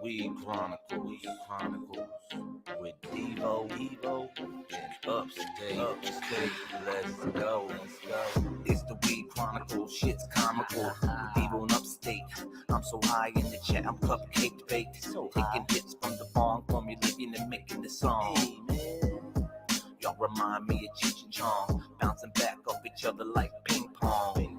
We Chronicles with Devo and Upstate. Let's go. It's the Weed Chronicles, shit's comical. With Devo and Upstate. I'm so high in the chat, I'm cupcake baked. Taking hits from the bong, formulating and making the song. Y'all remind me of Cheech and Chong, bouncing back off each other like ping pong.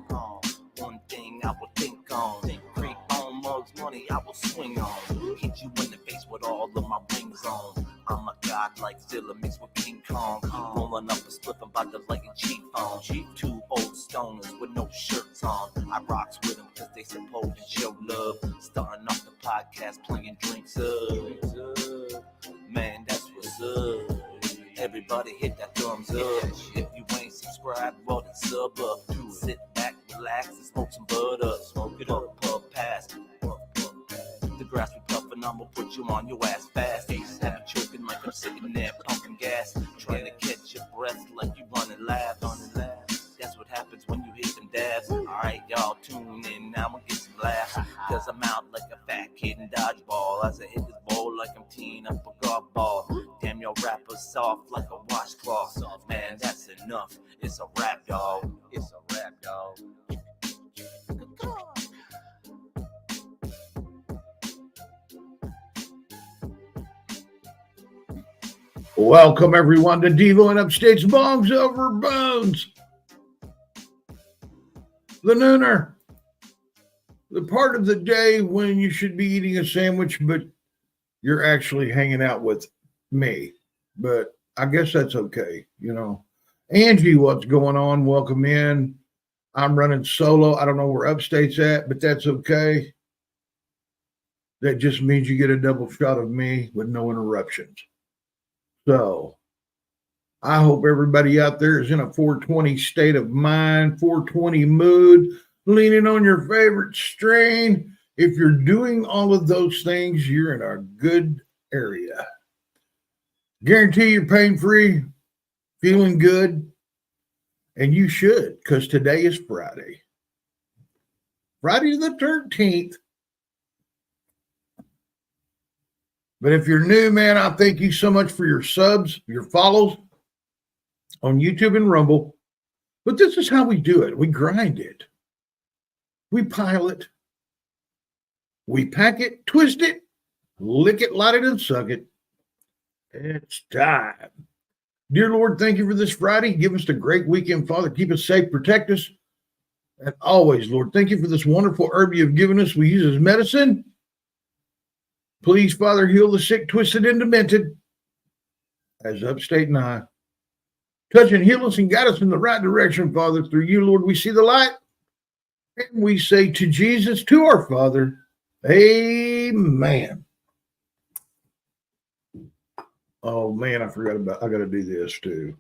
One thing I will think on, creep on mugs, money I will swing on. Hit you in the face with all of my rings on. I'm a god like Zilla mixed with King Kong. Rolling up a split about the light and cheap on. Two old stoners with no shirts on. I rocks with them cause they supposed to show love. Starting off the podcast playing drinks up. Man, that's what's up. Everybody hit that thumbs up. If you ain't subscribed, well then sub up. Sit back, relax, and smoke some bud up. Smoke it up, puff past. The grass we puffin', I'ma put you on your ass fast. Have you choking like I'm sitting there pumping gas. Trying to catch your breath like you running laps. That's what happens when you hit them dabs. Alright, y'all tune in, now I'ma get some laughs. Cause I'm out like a fat kid in dodgeball. As I hit this bowl like I'm teeing up a golf ball. Damn, your rapper's soft like a washcloth. Man, that's enough. It's a rap, y'all. Welcome everyone to Devo and Upstate's Bongs Over Bones. The nooner. The part of the day when you should be eating a sandwich, but you're actually hanging out with me. But I guess that's okay, you know. Angie, what's going on? Welcome in. I'm running solo. I don't know where Upstate's at, but that's okay. That just means you get a double shot of me with no interruptions. So I hope everybody out there is in a 420 state of mind, 420 mood, leaning on your favorite strain. If you're doing all of those things, you're in a good area. Guarantee you're pain-free, feeling good, and you should, because today is Friday. Friday the 13th. But if you're new, man, I thank you so much for your subs, your follows on YouTube and Rumble. But this is how we do it. We grind it. We pile it. We pack it, twist it, lick it, light it, and suck it. It's time. Dear Lord, thank you for this Friday. Give us a great weekend, Father. Keep us safe, protect us. And always, Lord, thank you for this wonderful herb you have given us. We use as medicine. Please, Father, heal the sick, twisted, and demented. As Upstate and I. Touch and heal us and guide us in the right direction, Father. Through you, Lord, we see the light. And we say to Jesus, to our Father, amen. Oh, man, I forgot I got to do this, too.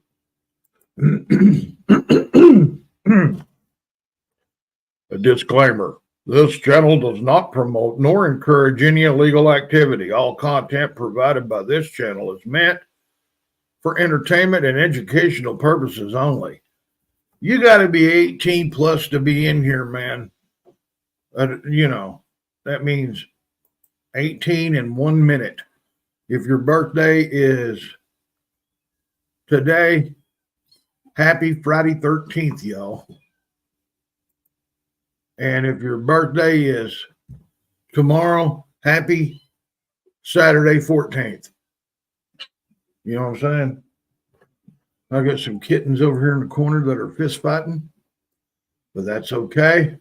A disclaimer. This channel does not promote nor encourage any illegal activity. All content provided by this channel is meant for entertainment and educational purposes only. You got to be 18 plus to be in here, man. You know, that means 18 in 1 minute. If your birthday is today, happy Friday 13th, y'all. And if your birthday is tomorrow, happy Saturday 14th. You know what I'm saying? I got some kittens over here in the corner that are fist fighting, but that's okay.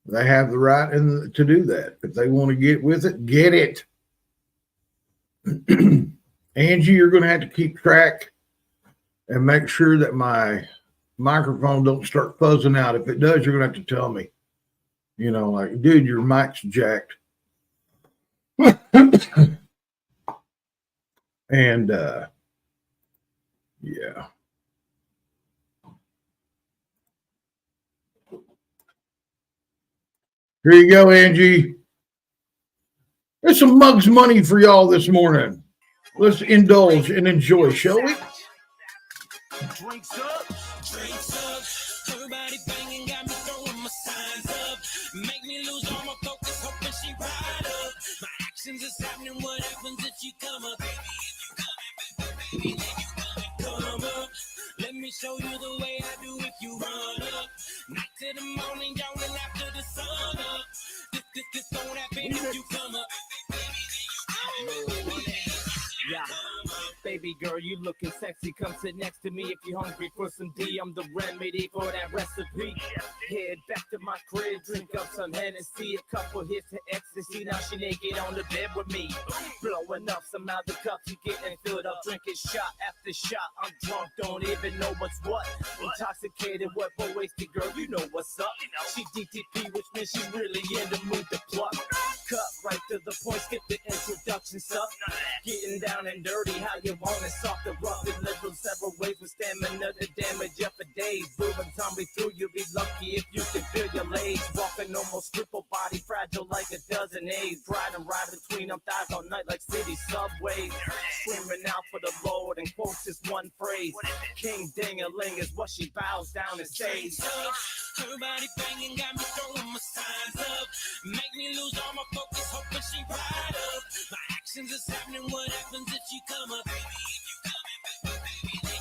They have the right to do that. If they want to get with it, get it. Angie, you're going to have to keep track and make sure that my microphone don't start fuzzing out. If it does, you're going to have to tell me. You know, like, dude, your mic's jacked. And, yeah. Here you go, Angie. There's some Mugs money for y'all this morning. Let's indulge and enjoy, shall we? Drinks up. Everybody banging, got me throwing my signs up. Make me lose all my focus, hoping she ride up. My actions is happening. What happens if you come up? Baby, come up. Let me show you the way I do if you run up. Night to the morning, yawning after the sun up. This don't happen if you come up. Yeah. Baby girl, you looking sexy. Come sit next to me if you're hungry for some D. I'm the remedy for that recipe. Head back to my crib, drink up some Hennessy. A couple hits of ecstasy. Now she naked on the bed with me. Blowing up some other cups, you getting filled up, drinking shot after shot. I'm drunk, don't even know what's what. Intoxicated, what but wasted, girl, you know what's up. She DTP, which means she really in the mood to pluck. Cut right to the point, skip the introduction stuff. Getting down and dirty, how you want it, soft and rough, and liberal several ways with stamina to damage you for days. Moving time me through, you'll be lucky if you can feel your legs. Walking almost triple body, fragile like a dozen A's. Riding right between them thighs all night like city subways. Screaming out for the Lord and quotes this one phrase. King Ding-a-ling is what she bows down and says. Everybody banging, got me throwing my signs up. Make me lose all my focus, hoping she ride up. My actions is happening, what happens if you come up? Baby,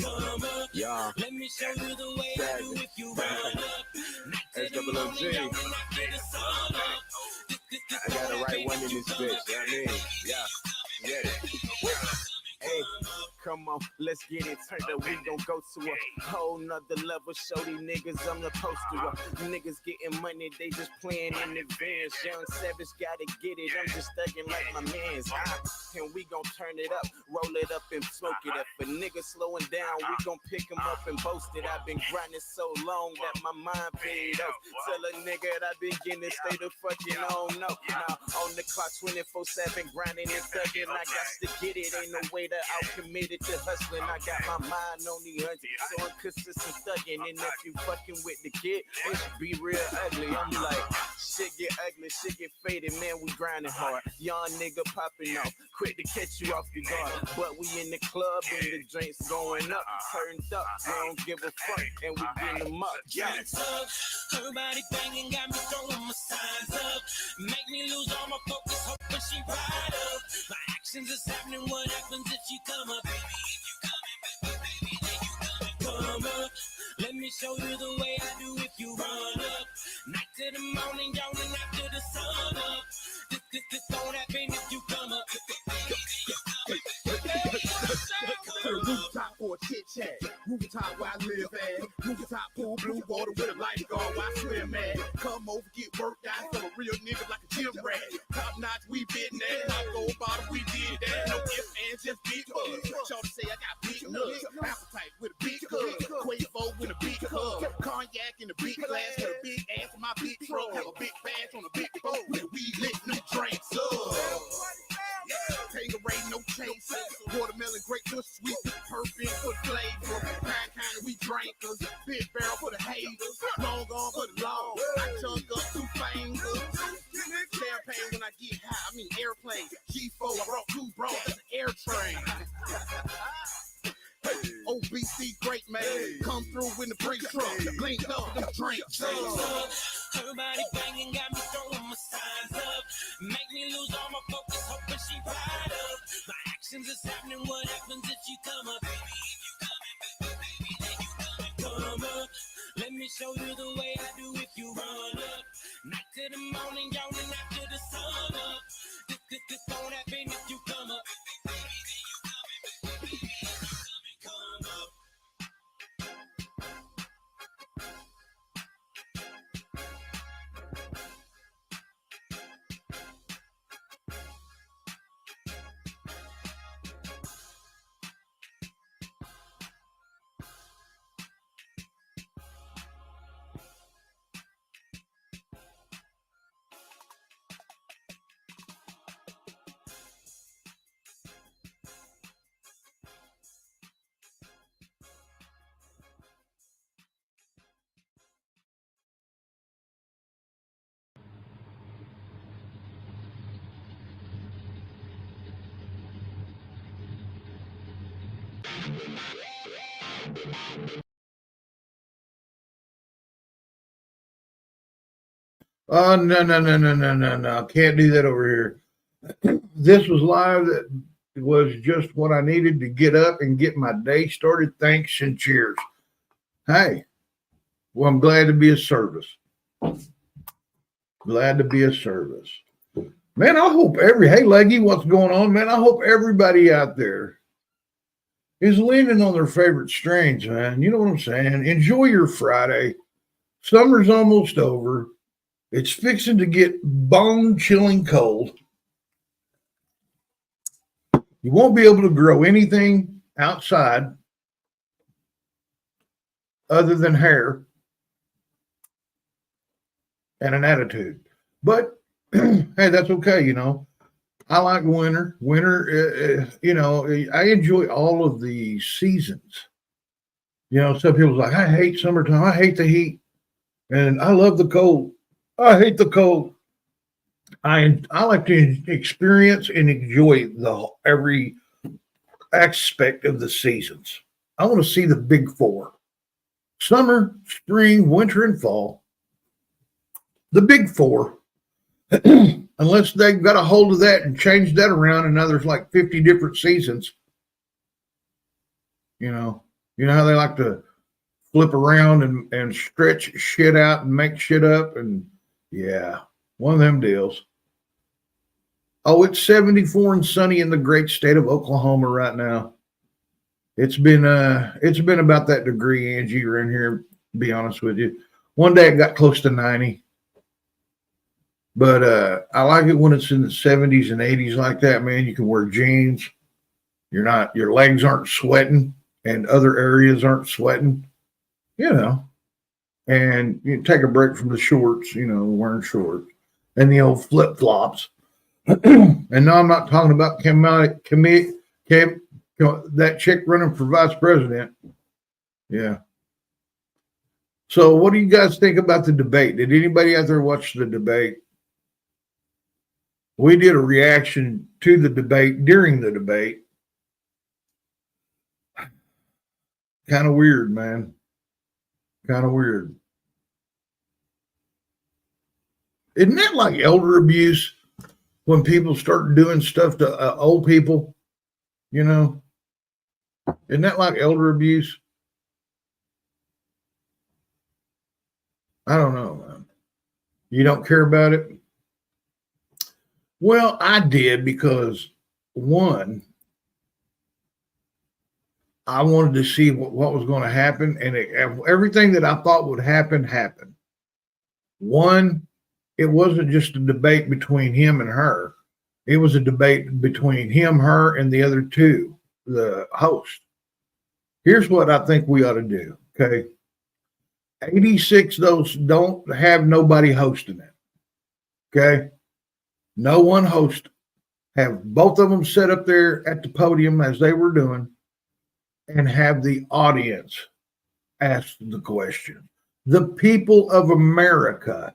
come up. Yeah. Let me show you the way I do if you run up. Night to the morning, yawning after the sun up. I got the right one in this bitch, you know what I mean? Yeah, yeah. Hey, come on, let's get it turned up. We gon' go to a whole nother level. Show these niggas I'm the poster. Niggas getting money, they just playing in advance. Young Savage gotta get it. I'm just thugging like my mans. And we gon' turn it up, roll it up and smoke it up. If a nigga slowing down, we gon' pick him up and boast it. I've been grinding so long that my mind paid off. Tell a nigga that I been getting it, stay the fucking on. No, now on the clock 24/7, grinding and thugging. I got to get it, ain't no way that I'm committed to hustling. I got my mind on the 100, so I'm consistent thugging. And if you fucking with the kid, it should be real ugly. I'm like, shit get ugly, shit get faded, man, we grinding hard. Young nigga popping off, quick to catch you off your guard. But we in the club and the drinks going up, turned up, we don't give a fuck, and we getting them up. Yeah. Everybody banging, got me throwing my signs up. Make me lose all my focus, hoping she ride up. My actions is happening, what happens if you come up? Baby, come up. Let me show you the way I do if you run up. Night to the morning, yawning after the sun up. This don't happen if you come up. To the rooftop for a chit chat. Rooftop where I live at. Rooftop pool, blue water with a lifeguard while I swim at. Come over, get worked out for a real nigga like a gym rat. Top notch, we been that. Top gold bottom, we did that. No ifs, ands, just big hugs. Y'all say I got big nuts. Appetite with a big hug. Quavo with a big hug. Cognac in a big glass with a big ass in my big truck. Have a big bash on a big boat. We lit new drinks up. Tangerine, no chase. Watermelon, grape, push, sweet, perfect for flavor. Pine kind of we drinkers. Big barrel for the haters. Long arm for the long. I chunk up 2 fingers. Champagne when I get high. I mean airplane. G4, I brought 2 bros. That's an air train. OBC, great man. Come through in the brake truck. Linked up with them drinks. Everybody banging, got me throwing my signs up. Make me lose all my focus, hoping she ride up. My actions is happening, what happens if you come up? Baby, come up. Let me show you the way I do if you run up. Night to the morning, yawning after the sun up. This don't happen if you come up. Come up. Oh, no. Can't do that over here. This was live. That was just what I needed to get up and get my day started. Thanks and cheers. Hey, well, I'm glad to be of service. Glad to be of service. Man, I hope hey, Leggy, what's going on, man? I hope everybody out there is leaning on their favorite strains, man. You know what I'm saying? Enjoy your Friday. Summer's almost over. It's fixing to get bone chilling cold. You won't be able to grow anything outside other than hair and an attitude. But hey, that's okay, you know. I like winter. Winter, you know, I enjoy all of the seasons. You know, some people's like, I hate summertime. I hate the heat. And I love the cold. I hate the cold. I like to experience and enjoy every aspect of the seasons. I want to see the big four: summer, spring, winter, and fall. The big four. Unless they've got a hold of that and changed that around, and now there's like 50 different seasons. You know how they like to flip around and stretch shit out and make shit up, and yeah, one of them deals. Oh, it's 74 and sunny in the great state of Oklahoma right now. It's been about that degree, Angie, around here, to be honest with you. One day it got close to 90. But I like it when it's in the 70s and 80s like that, man. You can wear jeans. Your legs aren't sweating and other areas aren't sweating, you know. And you take a break from the shorts, you know, wearing shorts and the old flip flops. And no, I'm not talking about that chick running for vice president. Yeah. So what do you guys think about the debate? Did anybody out there watch the debate? We did a reaction to the debate during the debate. Kind of weird, man. Kind of weird. Isn't that like elder abuse when people start doing stuff to old people? You know? Isn't that like elder abuse? I don't know, man. You don't care about it? Well, I did because, one, I wanted to see what was going to happen, and everything that I thought would happen happened. One, it wasn't just a debate between him and her. It was a debate between him, her, and the other two, the host. Here's what I think we ought to do, okay? 86 those don't have nobody hosting it, okay? No one host. Have both of them sit up there at the podium as they were doing and have the audience ask the question. The people of America.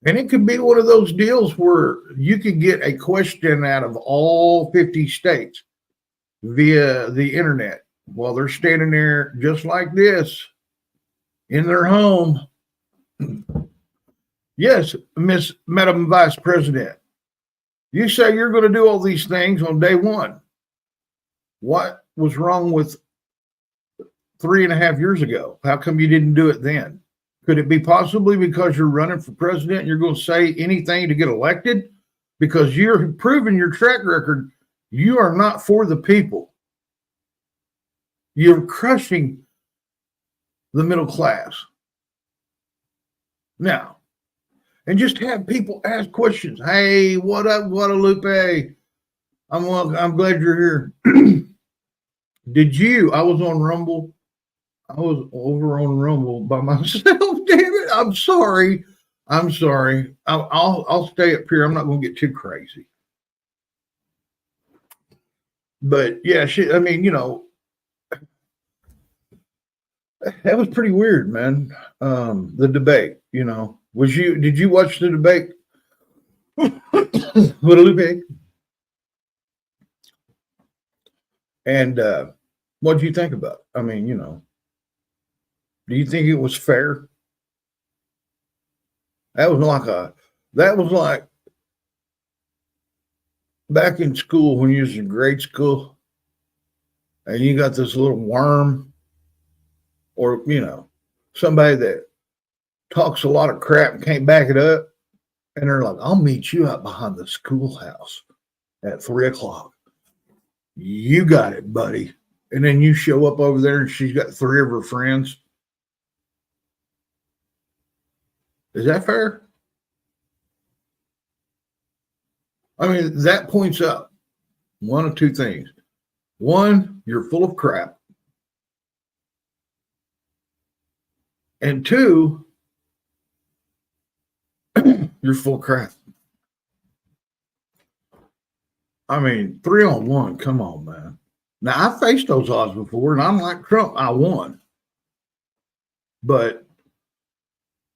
And it could be one of those deals where you could get a question out of all 50 states via the internet while they're standing there just like this in their home. Yes, Madam Vice President, you say you're going to do all these things on day one. What was wrong with 3.5 years ago? How come you didn't do it then? Could it be possibly because you're running for president and you're going to say anything to get elected? Because you're proving your track record, you are not for the people. You're crushing the middle class. Now, and just have people ask questions. Hey, what up, Guadalupe? I'm glad you're here. I was on Rumble. I was over on Rumble by myself. Damn it. I'm sorry. I'll stay up here. I'm not going to get too crazy. But yeah, that was pretty weird, man. The debate, did you watch the debate? Guadalupe? And what do you think about it? I mean, do you think it was fair? That was like back in school when you was in grade school and you got this little worm or, somebody that talks a lot of crap and can't back it up. And they're like, I'll meet you out behind the schoolhouse at 3:00. You got it, buddy. And then you show up over there and she's got 3 of her friends. Is that fair? I mean, that points out one of two things. One, you're full of crap. And two, you're full of crap. I mean, 3-on-1, come on, man. Now, I faced those odds before, and I'm like Trump, I won. But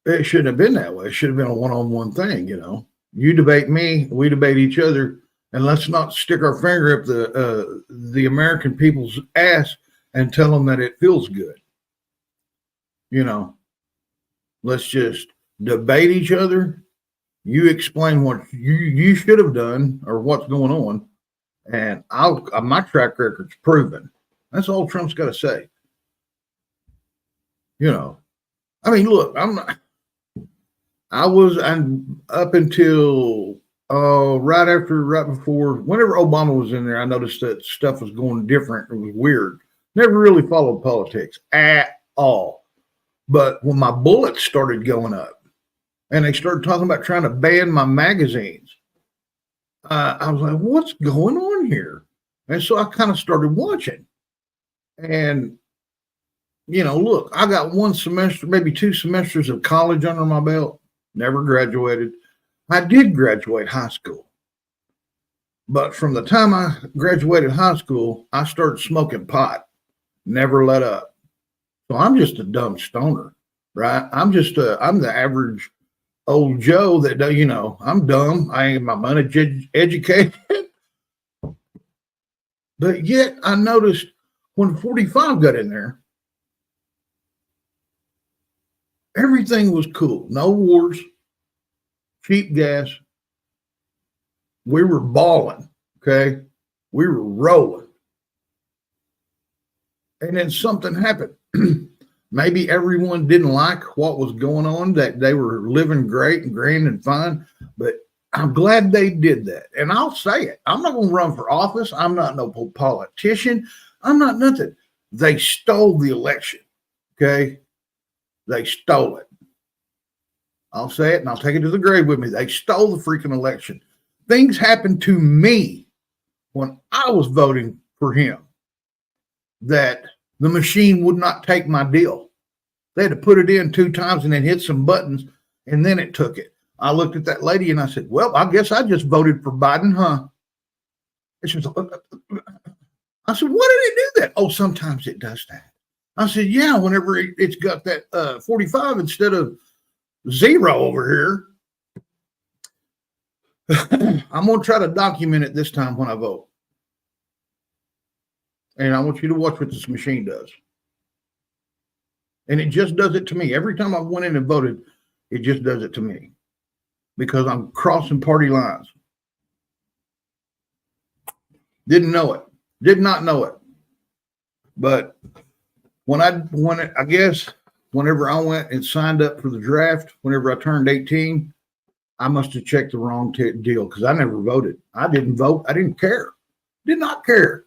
it shouldn't have been that way. It should have been a one-on-one thing, You debate me, we debate each other, and let's not stick our finger up the American people's ass and tell them that it feels good. Let's just debate each other. You explain what you should have done or what's going on, and my track record's proven. That's all Trump's got to say. I mean, look, I'm up until right before, whenever Obama was in there, I noticed that stuff was going different. It was weird. Never really followed politics at all. But when my bullets started going up and they started talking about trying to ban my magazines, I was like, what's going on here? And so I kind of started watching. And, look, I got 1 semester, maybe 2 semesters of college under my belt. Never graduated. I did graduate high school. But from the time I graduated high school, I started smoking pot. Never let up. So I'm just a dumb stoner, right? I'm the average old Joe that, I'm dumb. I ain't my money educated. But yet I noticed when 45 got in there, everything was cool. No wars, cheap gas. We were balling, okay? We were rolling. And then something happened. Maybe everyone didn't like what was going on, that they were living great and grand and fine, but I'm glad they did that. And I'll say it. I'm not going to run for office. I'm not no politician. I'm not nothing. They stole the election, okay? They stole it. I'll say it and I'll take it to the grave with me. They stole the freaking election. Things happened to me when I was voting for him that the machine would not take my deal. They had to put it in 2 times and then hit some buttons, and then it took it. I looked at that lady and I said, well, I guess I just voted for Biden, huh? And she was like, I said, what did it do that? Oh, sometimes it does that. I said, yeah, whenever it's got that 45 instead of 0 over here. I'm going to try to document it this time when I vote. And I want you to watch what this machine does. And it just does it to me. Every time I went in and voted, it just does it to me. Because I'm crossing party lines. Didn't know it. Did not know it. But I guess whenever I went and signed up for the draft, whenever I turned 18, I must have checked the wrong deal because I never voted. I didn't vote. I didn't care. Did not care.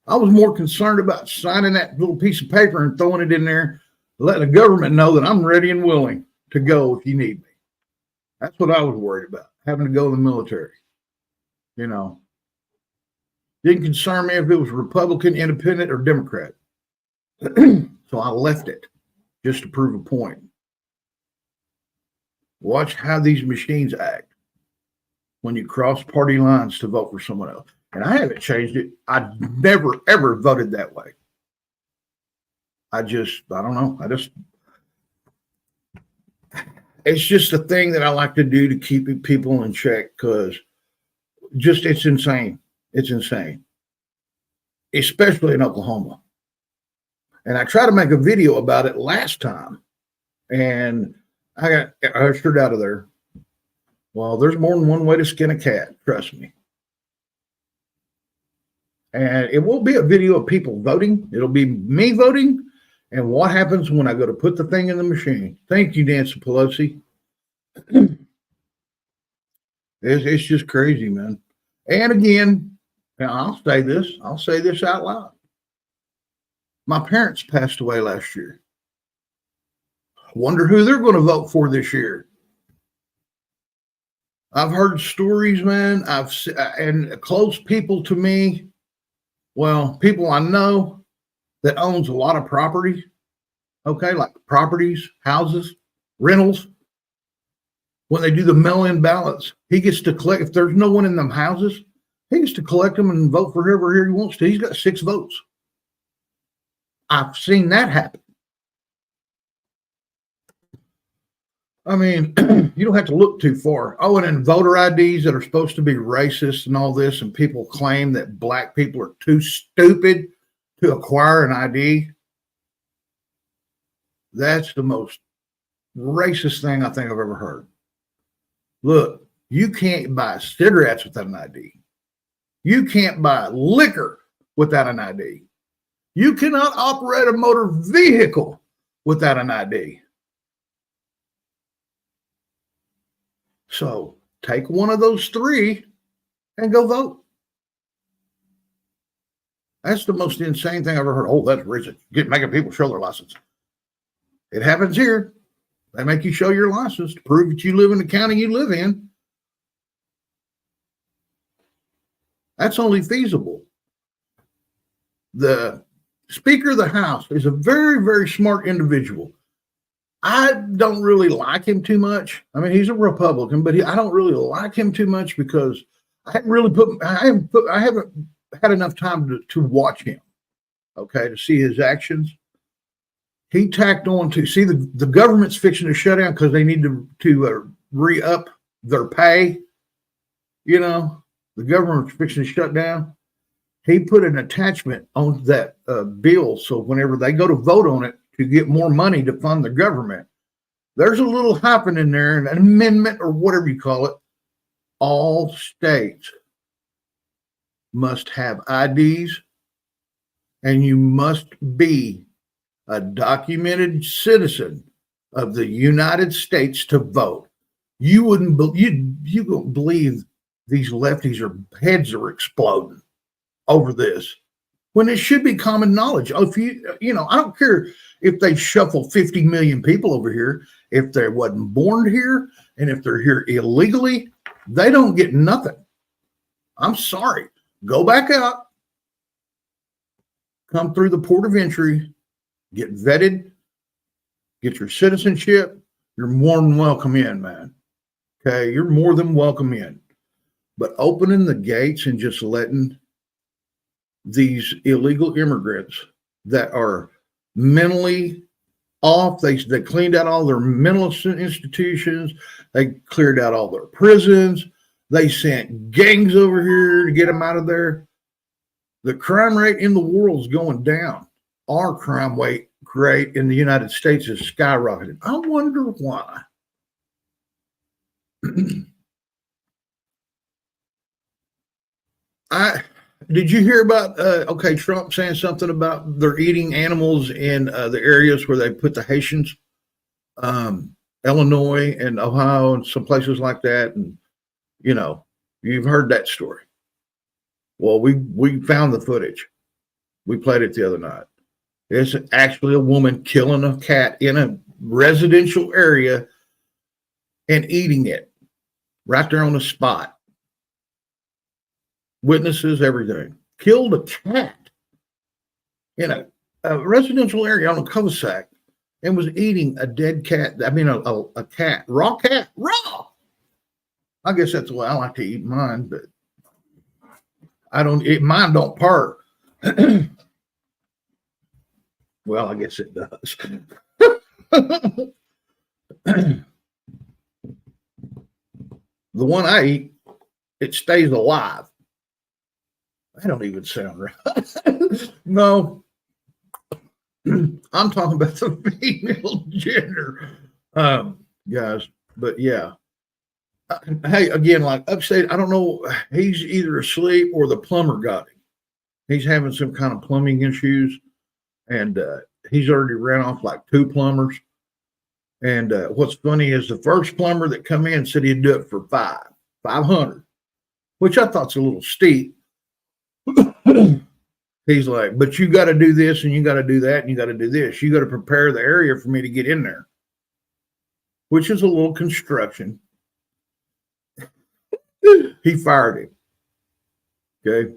I was more concerned about signing that little piece of paper and throwing it in there, letting the government know that I'm ready and willing to go if you need me. That's what I was worried about, having to go to the military. Didn't concern me if it was Republican, Independent, or Democrat. So I left it just to prove a point. Watch how these machines act when you cross party lines to vote for someone else. And I haven't changed it. I never, ever voted that way. I don't know. It's just a thing that I like to do to keep people in check because it's insane. It's insane. Especially in Oklahoma. And I tried to make a video about it last time. And I got ushered out of there. Well, there's more than one way to skin a cat. Trust me. And it won't be a video of people voting. It'll be me voting and what happens when I go to put the thing in the machine. Thank you, Nancy Pelosi. It's just crazy, man. And again, and I'll say this out loud. My parents passed away last year. Wonder who they're going to vote for this year. I've heard stories, man. And close people to me, well, people I know that owns a lot of property, okay, like properties, houses, rentals. When they do the mail-in ballots, he gets to collect. If there's no one in them houses, he gets to collect them and vote for whoever he wants to. He's got 6 votes. I've seen that happen. I mean, you don't have to look too far. Oh, and then voter IDs that are supposed to be racist and all this, and people claim that black people are too stupid to acquire an ID. That's the most racist thing I think I've ever heard. Look, you can't buy cigarettes without an ID. You can't buy liquor without an ID. You cannot operate a motor vehicle without an ID. So take one of those 3 and go vote. That's the most insane thing I've ever heard. Oh, that's racist. Making people show their license. It happens here. They make you show your license to prove that you live in the county you live in. That's only feasible. The Speaker of the House is a very, very smart individual. I don't really like him too much. I mean, he's a Republican, but I don't really like him too much because I haven't had enough time to watch him, okay, to see his actions. He tacked on to see the government's fixing to shut down because they need to re-up their pay. You know, the government's fixing to shut down. He put an attachment on that bill, so whenever they go to vote on it to get more money to fund the government, there's a little hyphen in there, an amendment or whatever you call it. All states must have IDs, and you must be a documented citizen of the United States to vote. You wouldn't believe these lefties heads are exploding over this when it should be common knowledge. Oh, I don't care if they shuffle 50 million people over here. If they wasn't born here and if they're here illegally, they don't get nothing. I'm sorry. Go back out, come through the port of entry, get vetted, get your citizenship. You're more than welcome in, man. Okay, you're more than welcome in. But opening the gates and just letting these illegal immigrants that are mentally off, they cleaned out all their mental institutions, they cleared out all their prisons, they sent gangs over here to get them out of there. The crime rate in the world is going down. Our crime rate in the United States is skyrocketing. I wonder why. Did you hear about Trump saying something about they're eating animals in the areas where they put the Haitians, Illinois and Ohio and some places like that, and you've heard that story. Well, we found the footage. We played it the other night. It's actually a woman killing a cat in a residential area and eating it right there on the spot. Witnesses, everything. Killed a cat in a residential area on a cul-de-sac and was eating a dead cat. I mean, a cat, raw cat, raw. I guess that's the way I like to eat mine, but mine don't purr. Well, I guess it does. The one I eat, it stays alive. That don't even sound right. No, I'm talking about the female gender, guys. But yeah, hey, again, like upstate, I don't know. He's either asleep or the plumber got him. He's having some kind of plumbing issues, and he's already ran off like 2 plumbers. And what's funny is the first plumber that come in said he'd do it for 500, which I thought's a little steep. He's like, but you got to do this and you got to do that and you got to do this. You got to prepare the area for me to get in there, which is a little construction. He fired him. Okay.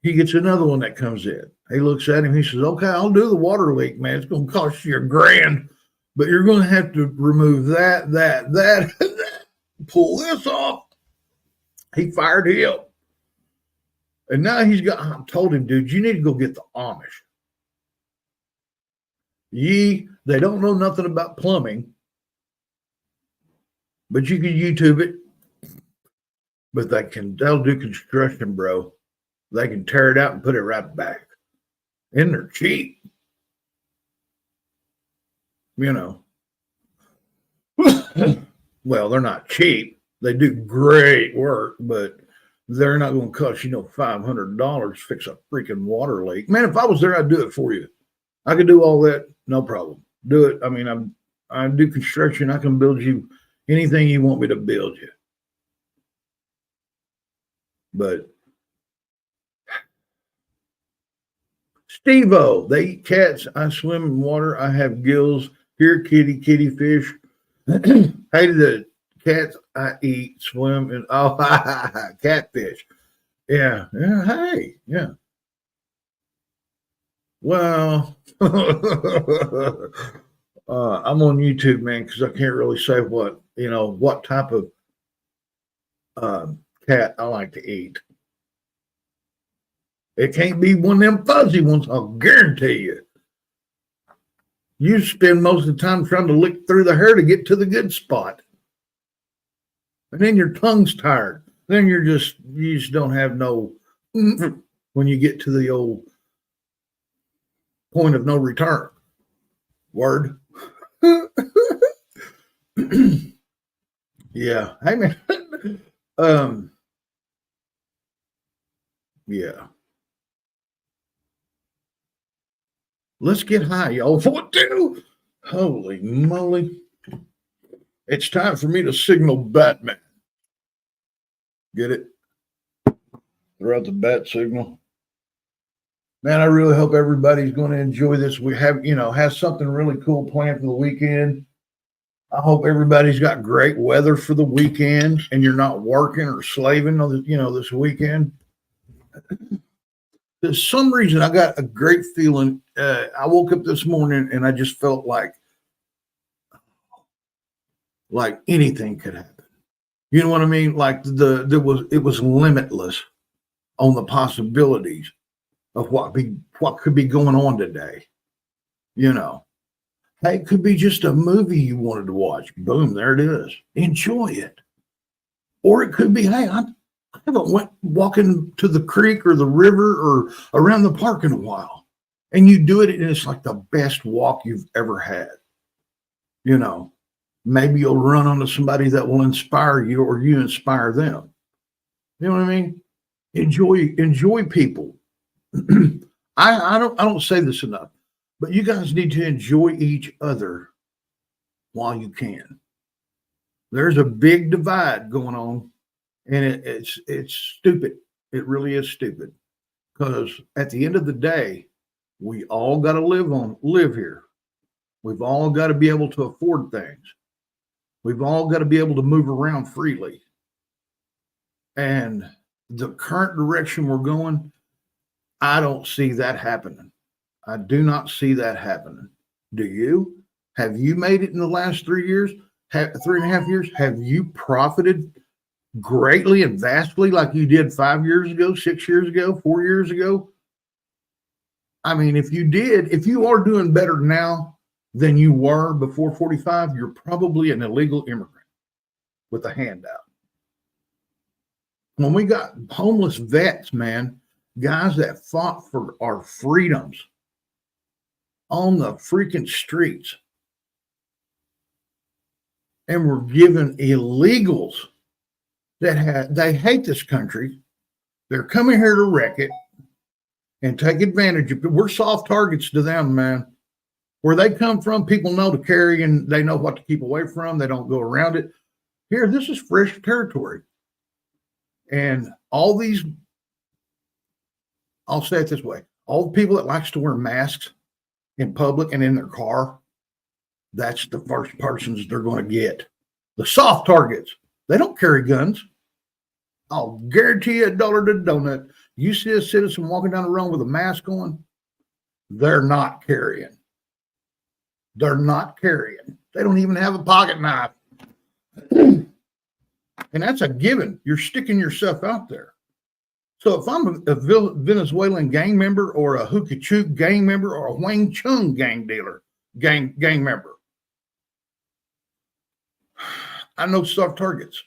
He gets another one that comes in. He looks at him. He says, okay, I'll do the water leak, man. It's going to cost you $1,000, but you're going to have to remove that, pull this off. He fired him. And now I told him, dude, you need to go get the Amish. They don't know nothing about plumbing, but you can YouTube it. But they'll do construction, bro. They can tear it out and put it right back. And they're cheap. You know. Well, they're not cheap. They do great work, but they're not going to cost you $500 to fix a freaking water leak. Man, if I was there, I'd do it for you. I could do all that, no problem. Do it. I mean, I do construction. I can build you anything you want me to build you. But Steve-O, they eat cats. I swim in water. I have gills. Here, kitty fish. Hey, the cats I eat, swim, and catfish. Yeah. Hey, yeah. Well, I'm on YouTube, man, because I can't really say what type of cat I like to eat. It can't be one of them fuzzy ones, I'll guarantee you. You spend most of the time trying to lick through the hair to get to the good spot. And then your tongue's tired. Then you just don't have no when you get to the old point of no return. Word. Yeah. Hey, man. Yeah. Let's get high, y'all. What do? Holy moly. It's time for me to signal Batman. Get it? Throw out the bat signal. Man, I really hope everybody's going to enjoy this. We have something really cool planned for the weekend. I hope everybody's got great weather for the weekend and you're not working or slaving on this weekend. For some reason, I got a great feeling. I woke up this morning and I just felt like anything could happen. You know what I mean? Like it was limitless on the possibilities of what could be going on today. Hey, it could be just a movie you wanted to watch. Boom, there it is. Enjoy it. Or it could be, hey, I haven't went walking to the creek or the river or around the park in a while. And you do it, and it's like the best walk you've ever had. Maybe you'll run onto somebody that will inspire you or you inspire them. You know what I mean? Enjoy people. I don't say this enough, but you guys need to enjoy each other while you can. There's a big divide going on, and it's stupid. It really is stupid, because at the end of the day, we all got to live here. We've all got to be able to afford things. We've all got to be able to move around freely. And the current direction we're going, I don't see that happening. I do not see that happening. Do you? Have you made it in the last 3 years? 3.5 years? Have you profited greatly and vastly like you did 5 years ago, 6 years ago, 4 years ago? I mean, if you are doing better now than you were before 45, you're probably an illegal immigrant with a handout. When we got homeless vets, man, guys that fought for our freedoms on the freaking streets, and were given illegals that they hate this country. They're coming here to wreck it. and take advantage of it. We're soft targets to them, man. Where they come from, people know to carry and they know what to keep away from. They don't go around it. Here, this is fresh territory. And all these, I'll say it this way, all the people that likes to wear masks in public and in their car, that's the first persons they're going to get. The soft targets, they don't carry guns. I'll guarantee you $1 to the donut. You see a citizen walking down the road with a mask on, they're not carrying. They're not carrying. They don't even have a pocket knife. And that's a given. You're sticking yourself out there. So if I'm a Venezuelan gang member or a Hookah Chook gang member or a Wang Chung gang member, I know soft targets.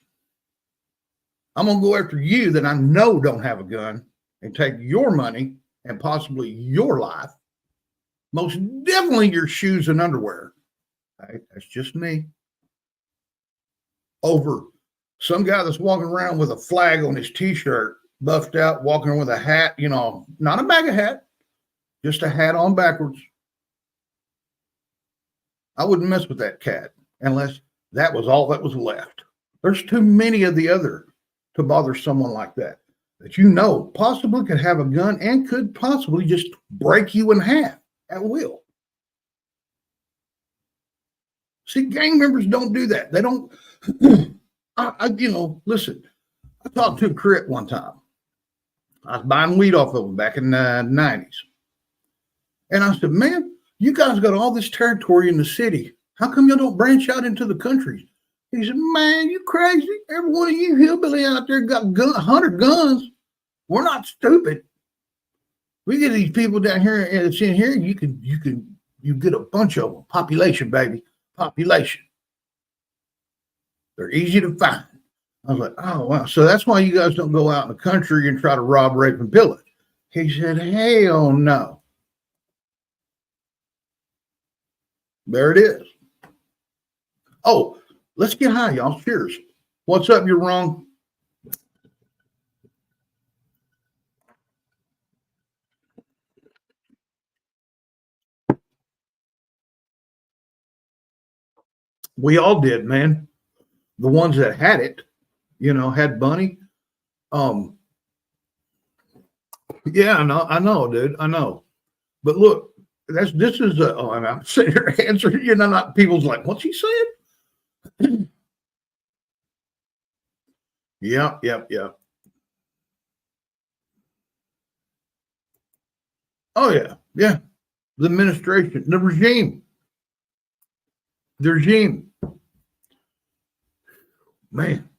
I'm going to go after you that I know don't have a gun and take your money and possibly your life. Most definitely your shoes and underwear. Right? That's just me. Over some guy that's walking around with a flag on his t-shirt, buffed out, walking with a hat, you know, not a MAGA hat, just a hat on backwards. I wouldn't mess with that cat unless that was all that was left. There's too many of the other to bother someone like that you know possibly could have a gun and could possibly just break you in half at will. See, gang members don't do that. They don't. Listen, I talked to a Crip one time. I was buying weed off of them back in the 90s. And I said, man, you guys got all this territory in the city. How come you don't branch out into the country? He said, man, you crazy. Every one of you hillbilly out there got 100 guns. We're not stupid. We get these people down here and it's in here. You get a bunch of them. Population, baby. Population. They're easy to find. I was like, oh, wow. So that's why you guys don't go out in the country and try to rob, rape, and pillage. He said, hell no. There it is. Oh, let's get high, y'all. Cheers. What's up? You're wrong. We all did, man. The ones that had it, had Bunny. Yeah, I know, dude. I know. But look, this is and I'm sitting here answering, not people's like, what's he saying? Yeah. Oh, yeah. The administration, the regime. Man.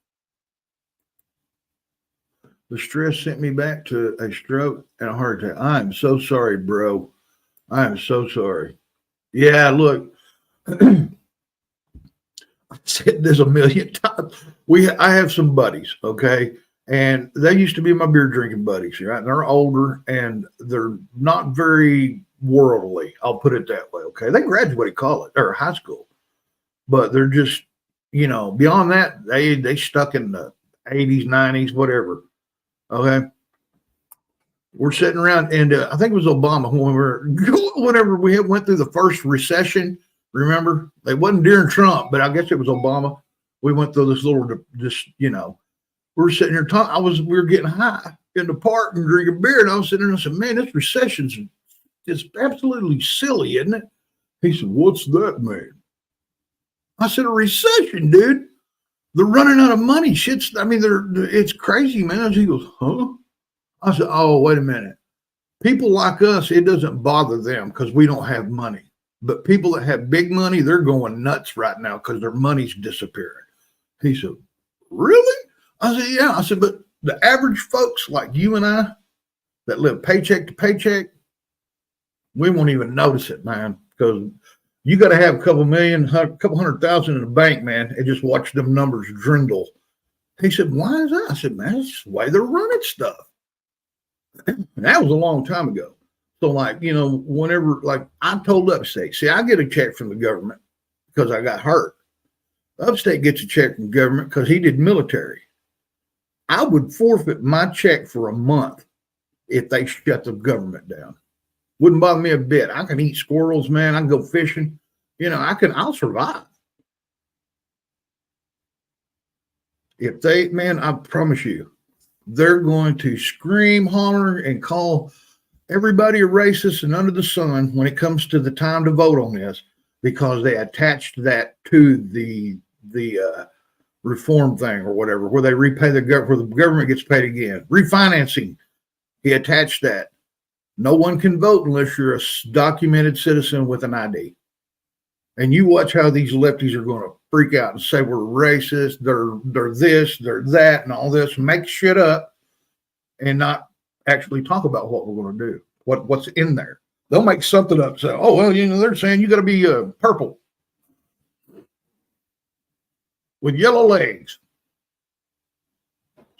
The stress sent me back to a stroke and a heart attack. I'm so sorry, bro. I am so sorry. Yeah, look. I said this a million times. I have some buddies, okay? And they used to be my beer drinking buddies, right? And they're older and they're not very worldly. I'll put it that way, okay? They graduated college or high school, but they're just, beyond that, they stuck in the 80s, 90s, whatever. Okay. We're sitting around and I think it was Obama whenever we went through the first recession. Remember, it wasn't during Trump, but I guess it was Obama. We went through this we were sitting here talking. We were getting high in the park and drinking beer. And I was sitting there and I said, man, this recession's just absolutely silly, isn't it? He said, what's that mean? I said, a recession, dude. They're running out of money. It's crazy, man. He goes, huh? I said, oh, wait a minute. People like us, it doesn't bother them because we don't have money. But people that have big money, they're going nuts right now because their money's disappearing. He said, really? I said, yeah. I said, but the average folks like you and I that live paycheck to paycheck, we won't even notice it, man, because you got to have a couple hundred thousand in the bank, man, and just watch them numbers dwindle. He said, why is that? I said, man, it's the way they're running stuff. And that was a long time ago. So whenever, I told Upstate, see, I get a check from the government because I got hurt. Upstate gets a check from the government because he did military. I would forfeit my check for a month if they shut the government down. Wouldn't bother me a bit. I can eat squirrels, man. I can go fishing. I'll survive. If they, man, I promise you, they're going to scream, holler, and call everybody a racist and under the sun when it comes to the time to vote on this, because they attached that to the reform thing or whatever, where they repay the government, where the government gets paid again. Refinancing, he attached that. No one can vote unless you're a documented citizen with an ID. And you watch how these lefties are going to freak out and say we're racist, they're this, they're that, and all this, make shit up and not actually talk about what we're going to do, what's in there. They'll make something up, say, oh, well, they're saying you got to be purple with yellow legs.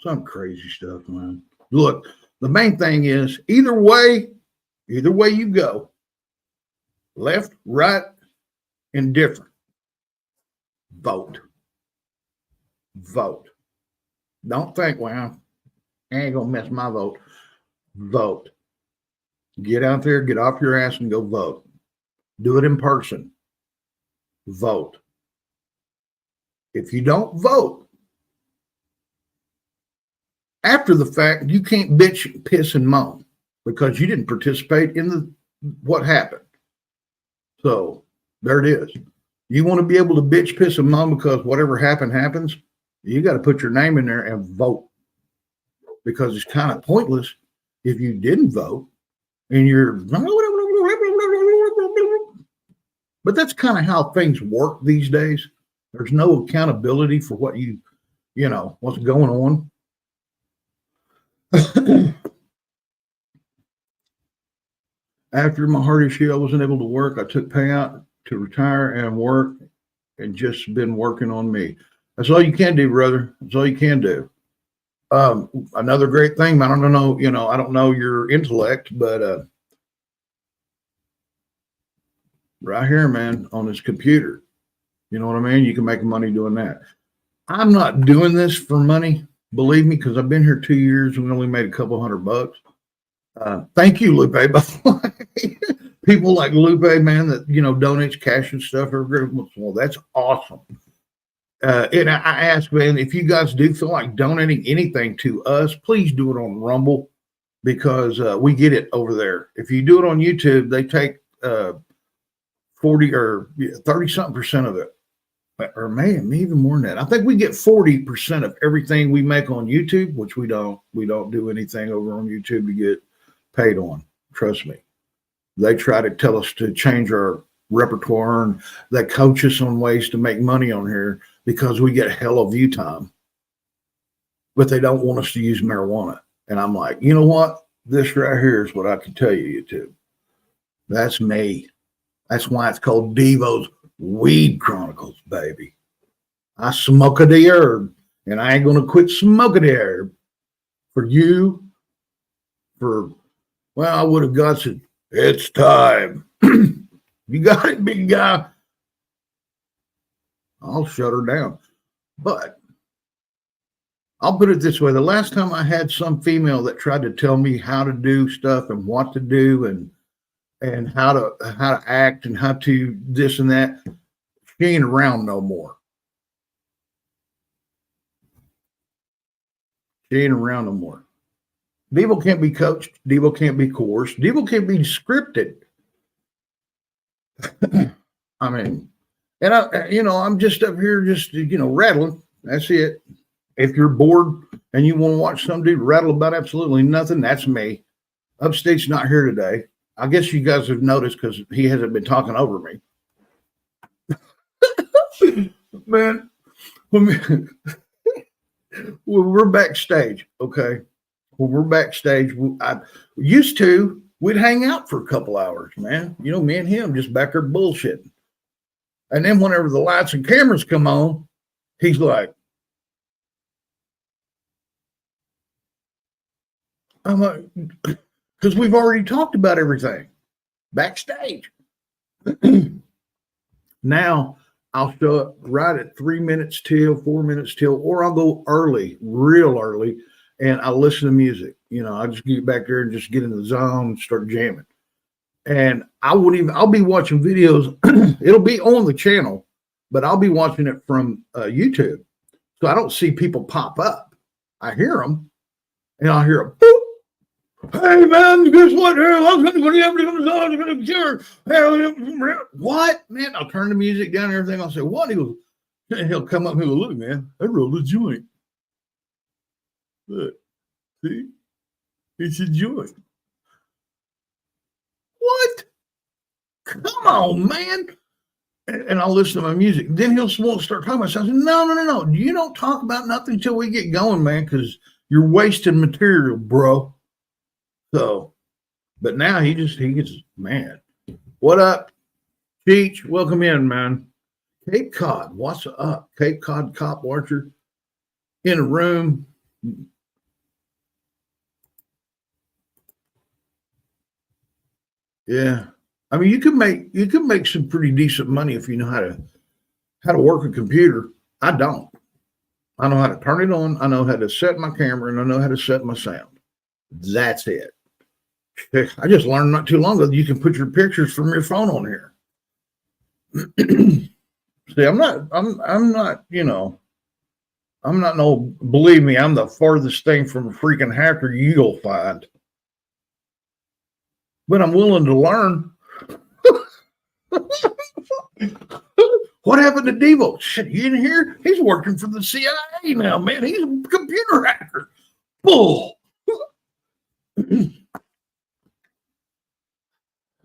Some crazy stuff, man. Look, the main thing is either way you go, left, right, indifferent, vote. Don't think, well, I ain't gonna miss my vote. Vote. Get out there, get off your ass and go vote. Do it in person. Vote. If you don't vote, after the fact, you can't bitch, piss, and moan because you didn't participate in what happened. So there it is. You want to be able to bitch, piss, and moan because whatever happens, you got to put your name in there and vote, because it's kind of pointless if you didn't vote and you're. But that's kind of how things work these days. There's no accountability for what what's going on. After my heart issue, I wasn't able to work. I took payout to retire and work, and just been working on me. That's all you can do, brother. That's all you can do. Another great thing, I don't know, I don't know your intellect, but right here, man, on this computer, you know what I mean? You can make money doing that. I'm not doing this for money, believe me, because I've been here 2 years and we only made a couple $100. Thank you, Lupe, by the way. People like Lupe, man, that donates cash and stuff every once in a while. That's awesome. And I ask, man, if you guys do feel like donating anything to us, please do it on Rumble, because we get it over there. If you do it on YouTube, they take 40 or 30 something percent of it, or maybe even more than that. I think we get 40% of everything we make on YouTube, which we don't do anything over on YouTube to get paid on. Trust me. They try to tell us to change our repertoire, and they coach us on ways to make money on here because we get hell of view time, but they don't want us to use marijuana. And I'm like, you know what? This right here is what I can tell you, YouTube. That's me. That's why it's called Devo's Weed Chronicles, baby. I smoke the herb, and I ain't going to quit smoking the herb for you. I would have got said, it's time. You got it, big guy. I'll shut her down. But I'll put it this way. The last time I had some female that tried to tell me how to do stuff and what to do and how to act and how to this and that, she ain't around no more. She ain't around no more. Devo can't be coached. Devo can't be coerced. Devo can't be scripted. I mean, and I'm just up here just, rattling. That's it. If you're bored and you want to watch some dude rattle about absolutely nothing, that's me. Upstate's not here today. I guess you guys have noticed because he hasn't been talking over me. Man, when we're backstage, okay? When we're backstage, we'd hang out for a couple hours, man. Me and him just back there bullshitting. And then whenever the lights and cameras come on, he's like, I'm like, because we've already talked about everything backstage. Now I'll show up right at 3 minutes till, 4 minutes till, or I'll go early, real early, and I'll listen to music. I just get back there and just get in the zone and start jamming. And I'll be watching videos. It'll be on the channel, but I'll be watching it from YouTube. So I don't see people pop up. I hear them, and I'll hear a boop. Hey man, guess what? What, man? I'll turn the music down and everything. I'll say, what? He'll come up and he'll look, man. I rolled a joint. Look, see? It's a joint. What? Come on, man. And I'll listen to my music. Then he'll start talking about something. No. You don't talk about nothing until we get going, man, because you're wasting material, bro. So, but now he gets, man. What up, Cheech? Welcome in, man. Cape Cod, what's up? Cape Cod cop watcher in a room. Yeah. I mean, you could make some pretty decent money if you know how to work a computer. I don't. I know how to turn it on. I know how to set my camera, and I know how to set my sound. That's it. I just learned not too long ago that you can put your pictures from your phone on here. See, I'm not, believe me, I'm the farthest thing from a freaking hacker you'll find. But I'm willing to learn. What happened to Devo? Shit, you didn't hear? He's working for the CIA now, man. He's a computer hacker. Bull.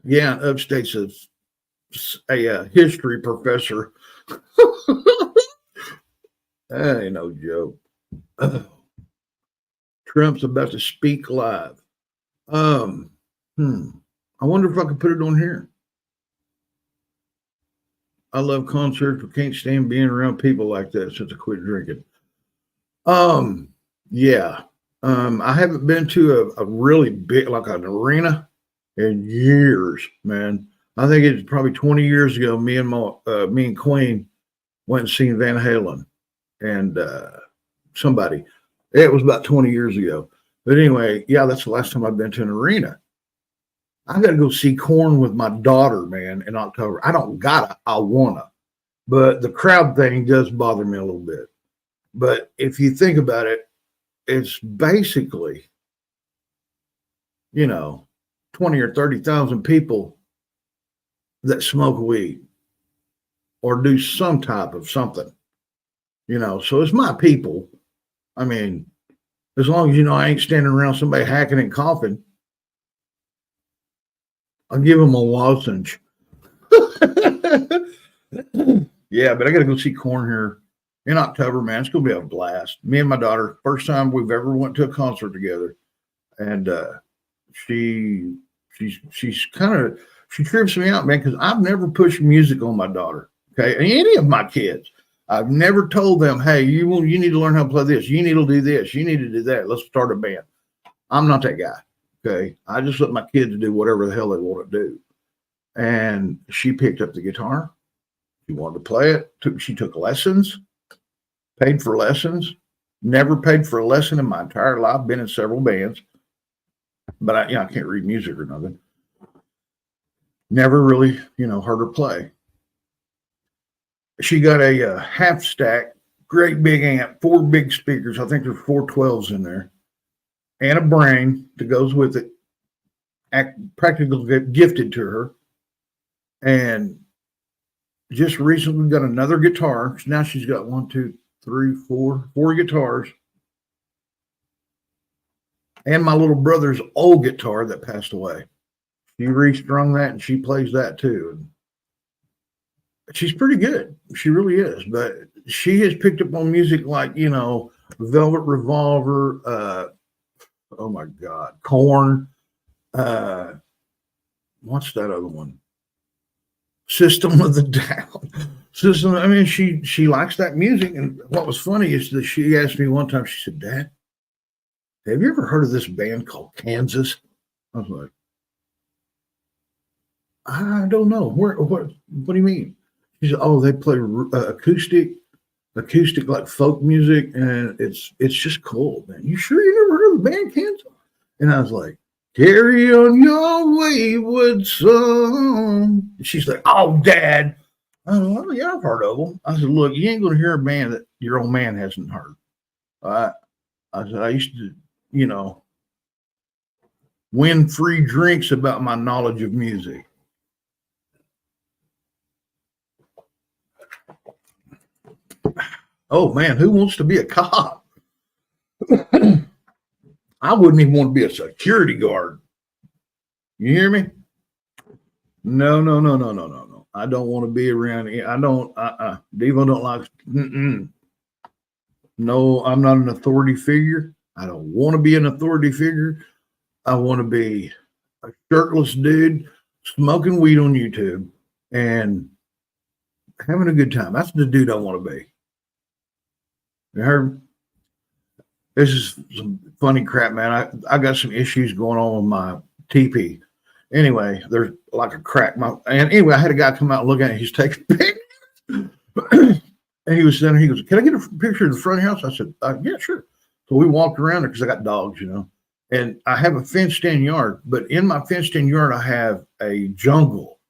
Yeah, upstate's a history professor. That ain't no joke. Trump's about to speak live. I wonder if I could put it on here. I love concerts, but can't stand being around people like that since I quit drinking. Yeah. I haven't been to a really big, like an arena in years, man. I think it's probably 20 years ago. Me and Queen went and seen Van Halen and somebody. It was about 20 years ago. But anyway, yeah, that's the last time I've been to an arena. I got to go see Korn with my daughter, man, in October. I wanna. But the crowd thing does bother me a little bit. But if you think about it, it's basically, 20 or 30,000 people that smoke weed or do some type of something, so it's my people. I mean, as long as, I ain't standing around somebody hacking and coughing, I'll give them a lozenge. Yeah, but I got to go see Korn here in October, man. It's going to be a blast. Me and my daughter, first time we've ever went to a concert together. And she trips me out, man, because I've never pushed music on my daughter, okay? And any of my kids. I've never told them, hey, you need to learn how to play this. You need to do this. You need to do that. Let's start a band. I'm not that guy, okay? I just let my kids do whatever the hell they want to do. And she picked up the guitar. She wanted to play it. She took lessons, paid for lessons. Never paid for a lesson in my entire life. Been in several bands. But I can't read music or nothing. Never really, heard her play. She got a half stack, great big amp, 4 big speakers. I think there's 4 12s in there, and a brain that goes with it. Practically gifted to her, and just recently got another guitar. Now she's got 1, 2, 3, 4 guitars. And my little brother's old guitar that passed away. She restrung that and she plays that too. She's pretty good. She really is. But she has picked up on music like, Velvet Revolver, oh my God, Korn. What's that other one? System of the Down. I mean, she likes that music. And what was funny is that she asked me one time, she said, Dad, have you ever heard of this band called Kansas? I was like, I don't know. What do you mean? She said, oh, they play acoustic like folk music, and it's just cool, man. You sure you never heard of the band Kansas? And I was like, carry on your wayward son. And she's like, oh, Dad. I said, well, yeah, I've heard of them. I said, look, you ain't going to hear a band that your old man hasn't heard. I said, I used to, win free drinks about my knowledge of music. Oh, man, who wants to be a cop? I wouldn't even want to be a security guard. You hear me? No. I don't want to be around. I don't. Devo don't like. No, I'm not an authority figure. I don't want to be an authority figure. I want to be a shirtless dude smoking weed on YouTube and having a good time. That's the dude I want to be. You heard? This is some funny crap, man. I got some issues going on with my TP. Anyway, there's like a crack. And anyway, I had a guy come out and look at it. He's taking pictures. And he was saying, he goes, can I get a picture of the front house? I said, yeah, sure. So we walked around there because I got dogs, and I have a fenced in yard, but in my fenced in yard, I have a jungle,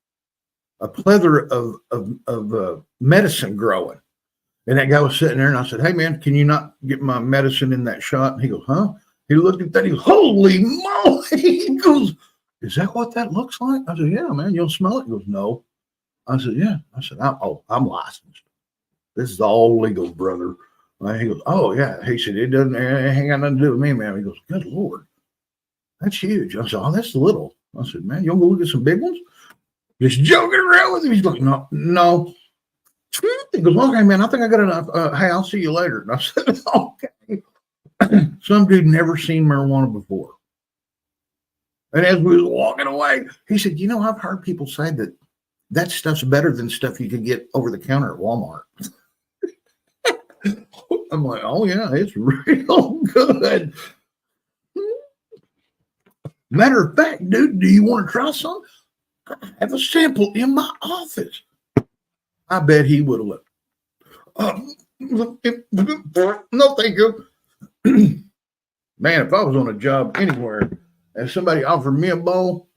a plethora of medicine growing. And that guy was sitting there and I said, hey man, can you not get my medicine in that shot? And he goes, huh? He looked at that. He goes, holy moly. He goes, is that what that looks like? I said, yeah, man, you'll smell it. He goes, no. I said, yeah. I said, I'm licensed. This is all legal, brother. And he goes, oh yeah. He said, it ain't got nothing to do with me, man. He goes, good Lord. That's huge. I said, oh, that's little. I said, man, you want to go look at some big ones? Just joking around with him. He's like, no. He goes, okay, man, I think I got enough. Hey, I'll see you later. And I said, okay. Some dude never seen marijuana before. And as we was walking away, he said, I've heard people say that stuff's better than stuff you could get over the counter at Walmart. I'm like, oh, yeah, it's real good. Matter of fact, dude, do you want to try some? I have a sample in my office. I bet he would have looked. No, thank you. Man, if I was on a job anywhere and somebody offered me a bowl,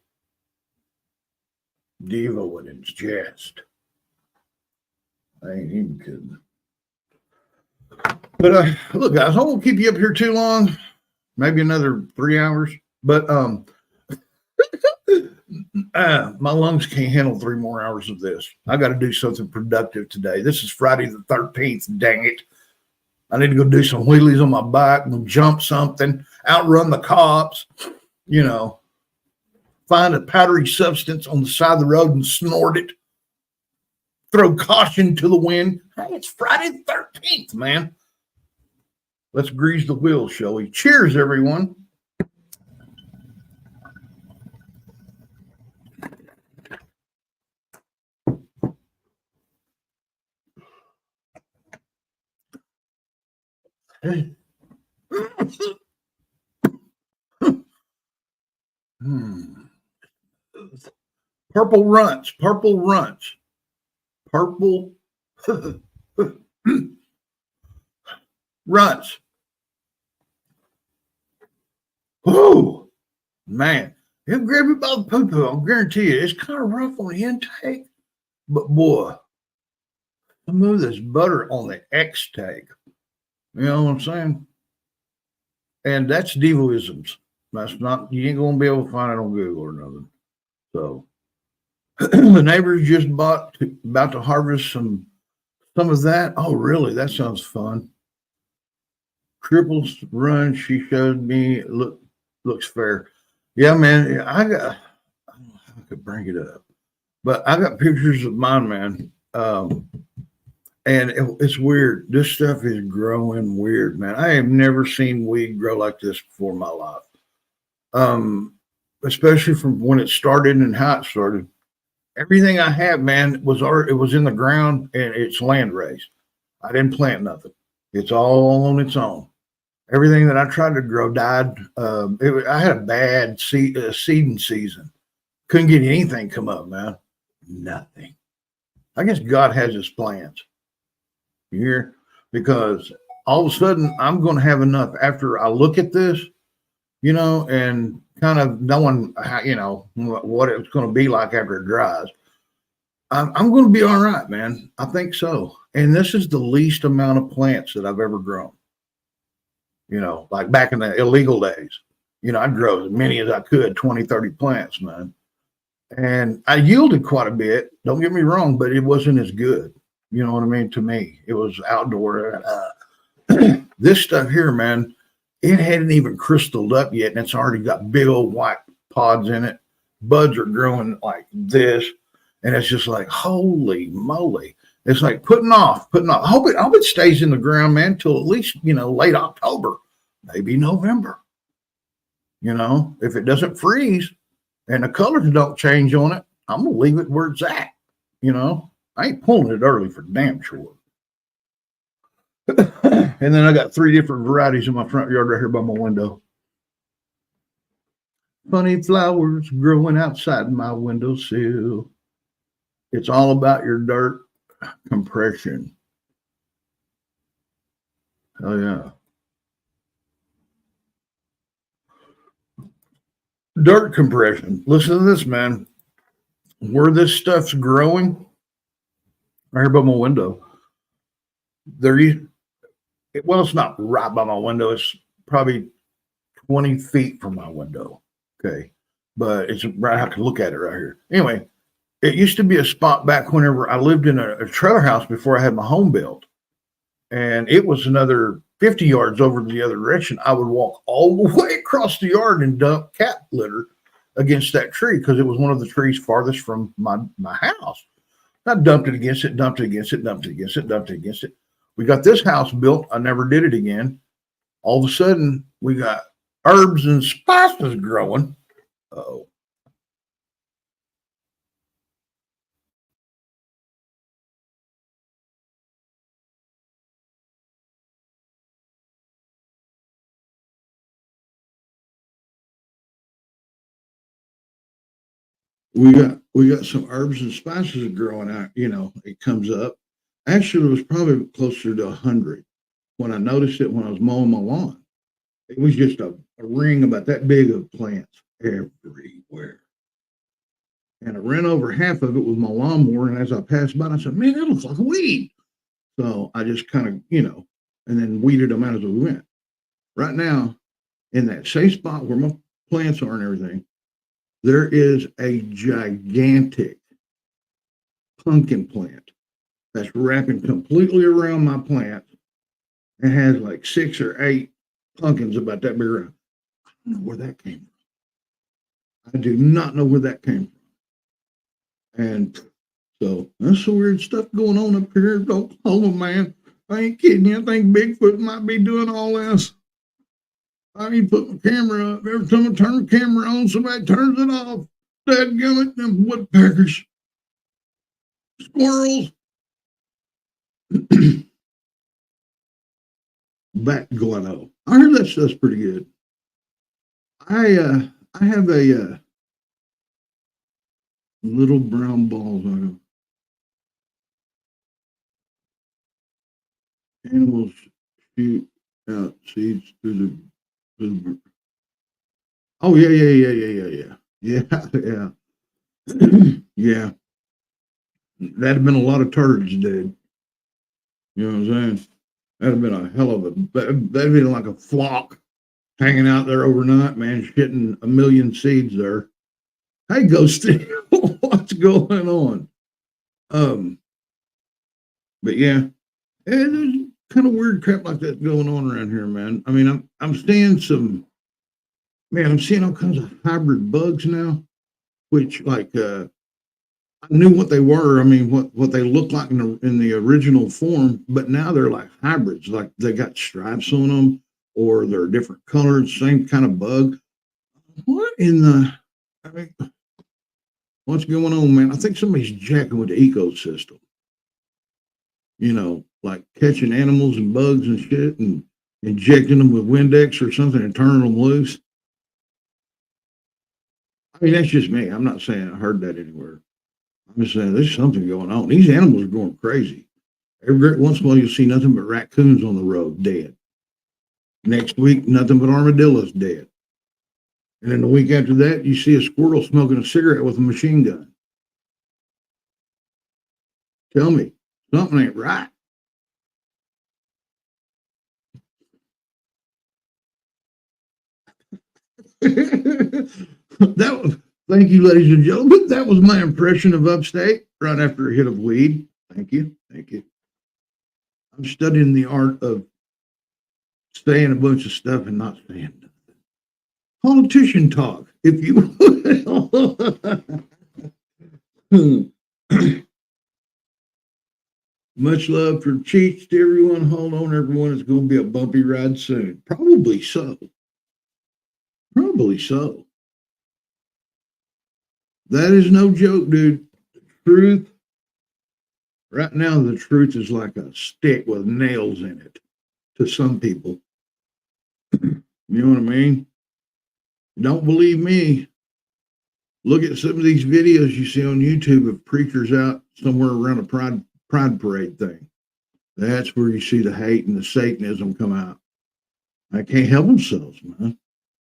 Devo would ingest. I ain't even kidding. But look, guys, I won't keep you up here too long. Maybe another 3 hours. But my lungs can't handle 3 more hours of this. I got to do something productive today. This is Friday the 13th. Dang it. I need to go do some wheelies on my bike and jump something, outrun the cops, find a powdery substance on the side of the road and snort it. Throw caution to the wind. Hey, it's Friday the 13th, man. Let's grease the wheels, shall we? Cheers, everyone. Hey. Purple runts. Runts. Oh, man. He'll grab you by the poo-poo. I'll guarantee you. It's kind of rough on the intake, but boy, smooth as butter on the extake. You know what I'm saying? And that's Devoisms. That's not, you ain't going to be able to find it on Google or nothing. So the neighbors just about to harvest some of that. Oh, really? That sounds fun. Triples run. She showed me. Looks fair. Yeah, man. I don't know how I could bring it up, but I got pictures of mine, man. And it's weird. This stuff is growing weird, man. I have never seen weed grow like this before in my life. Especially from when it started and how it started. Everything I have, man, it was in the ground and it's land raised. I didn't plant nothing. It's all on its own. Everything that I tried to grow died. I had a bad seeding season. Couldn't get anything come up, man. Nothing. I guess God has his plans. You hear? Because all of a sudden I'm going to have enough after I look at this. you know, and kind of knowing how, you know, what it's going to be like after it dries. I'm going to be all right, man. I think so. And this is the least amount of plants that I've ever grown. You know, like back in the illegal days, you know, I'd grow as many as I could, 20, 30 plants, man. And I yielded quite a bit. Don't get me wrong, but it wasn't as good. You know what I mean? To me, it was outdoor. This stuff here, man, it hadn't even crystalled up yet, and it's already got big old white pods in it. Buds are growing like this, and it's just like, holy moly. It's like putting off. I hope it stays in the ground, man, till at least, you know, late October, maybe November. You know, if it doesn't freeze and the colors don't change on it, I'm gonna leave it where it's at. You know, I ain't pulling it early for damn sure. And then I got 3 different varieties in my front yard right here by my window. Funny flowers growing outside my windowsill. It's all about your dirt compression. Oh yeah. Dirt compression. Listen to this, man. Where this stuff's growing, right here by my window, well, it's not right by my window. It's probably 20 feet from my window. Okay. But it's right. I can look at it right here. Anyway, it used to be a spot back whenever I lived in a trailer house before I had my home built. And it was another 50 yards over the other direction. I would walk all the way across the yard and dump cat litter against that tree because it was one of the trees farthest from my house. I dumped it against it, dumped it against it, dumped it against it, dumped it against it. We got this house built. I never did it again. All of a sudden, we got herbs and spices growing. Uh-oh. We got some herbs and spices growing out. You know, it comes up. Actually, it was probably closer to 100 when I noticed it when I was mowing my lawn. It was just a ring about that big of plants everywhere. And I ran over half of it with my lawnmower. And as I passed by, I said, "Man, that looks like a weed." So I just kind of, you know, and then weeded them out as we went. Right now, in that same spot where my plants are and everything, there is a gigantic pumpkin plant that's wrapping completely around my plant. It has like 6 or 8 pumpkins about that big around. I don't know where that came from. I do not know where that came from. And so that's some weird stuff going on up here in Oklahoma, man. I ain't kidding you. I think Bigfoot might be doing all this. I need to put my camera up. Every time I turn the camera on, somebody turns it off. Dadgummit, them woodpeckers, squirrels. Bat guano. I heard that stuff's pretty good. I have a little brown balls on them. Animals shoot out seeds through the. Oh yeah. Yeah. That'd have been a lot of turds, dude. You know what I'm saying? That'd have been a hell of a. That'd been like a flock hanging out there overnight, man, shitting a million seeds there. Hey, Ghosty, what's going on? But yeah, there's kind of weird crap like that going on around here, man. I mean, I'm seeing I'm seeing all kinds of hybrid bugs now, which like I knew what they were. I mean, what they look like in the original form, but now they're like hybrids. Like they got stripes on them, or they're different colors, same kind of bug. What in the? I mean, what's going on, man? I think somebody's jacking with the ecosystem. You know, like catching animals and bugs and shit, and injecting them with Windex or something and turning them loose. I mean, that's just me. I'm not saying I heard that anywhere. I'm just saying there's something going on. These animals are going crazy. Every once in a while, you'll see nothing but raccoons on the road dead. Next week, nothing but armadillos dead. And then the week after that, you see a squirrel smoking a cigarette with a machine gun. Tell me, something ain't right. That was, thank you, ladies and gentlemen. That was my impression of upstate right after a hit of weed. Thank you. Thank you. I'm studying the art of saying a bunch of stuff and not saying nothing. Politician talk, if you will. Much love for Cheech to everyone. Hold on, everyone. It's going to be a bumpy ride soon. Probably so. Probably so. That is no joke, dude. The truth, right now, the truth is like a stick with nails in it to some people. You know what I mean? Don't believe me. Look at some of these videos you see on YouTube of preachers out somewhere around a pride parade thing. That's where you see the hate and the Satanism come out. They can't help themselves, man.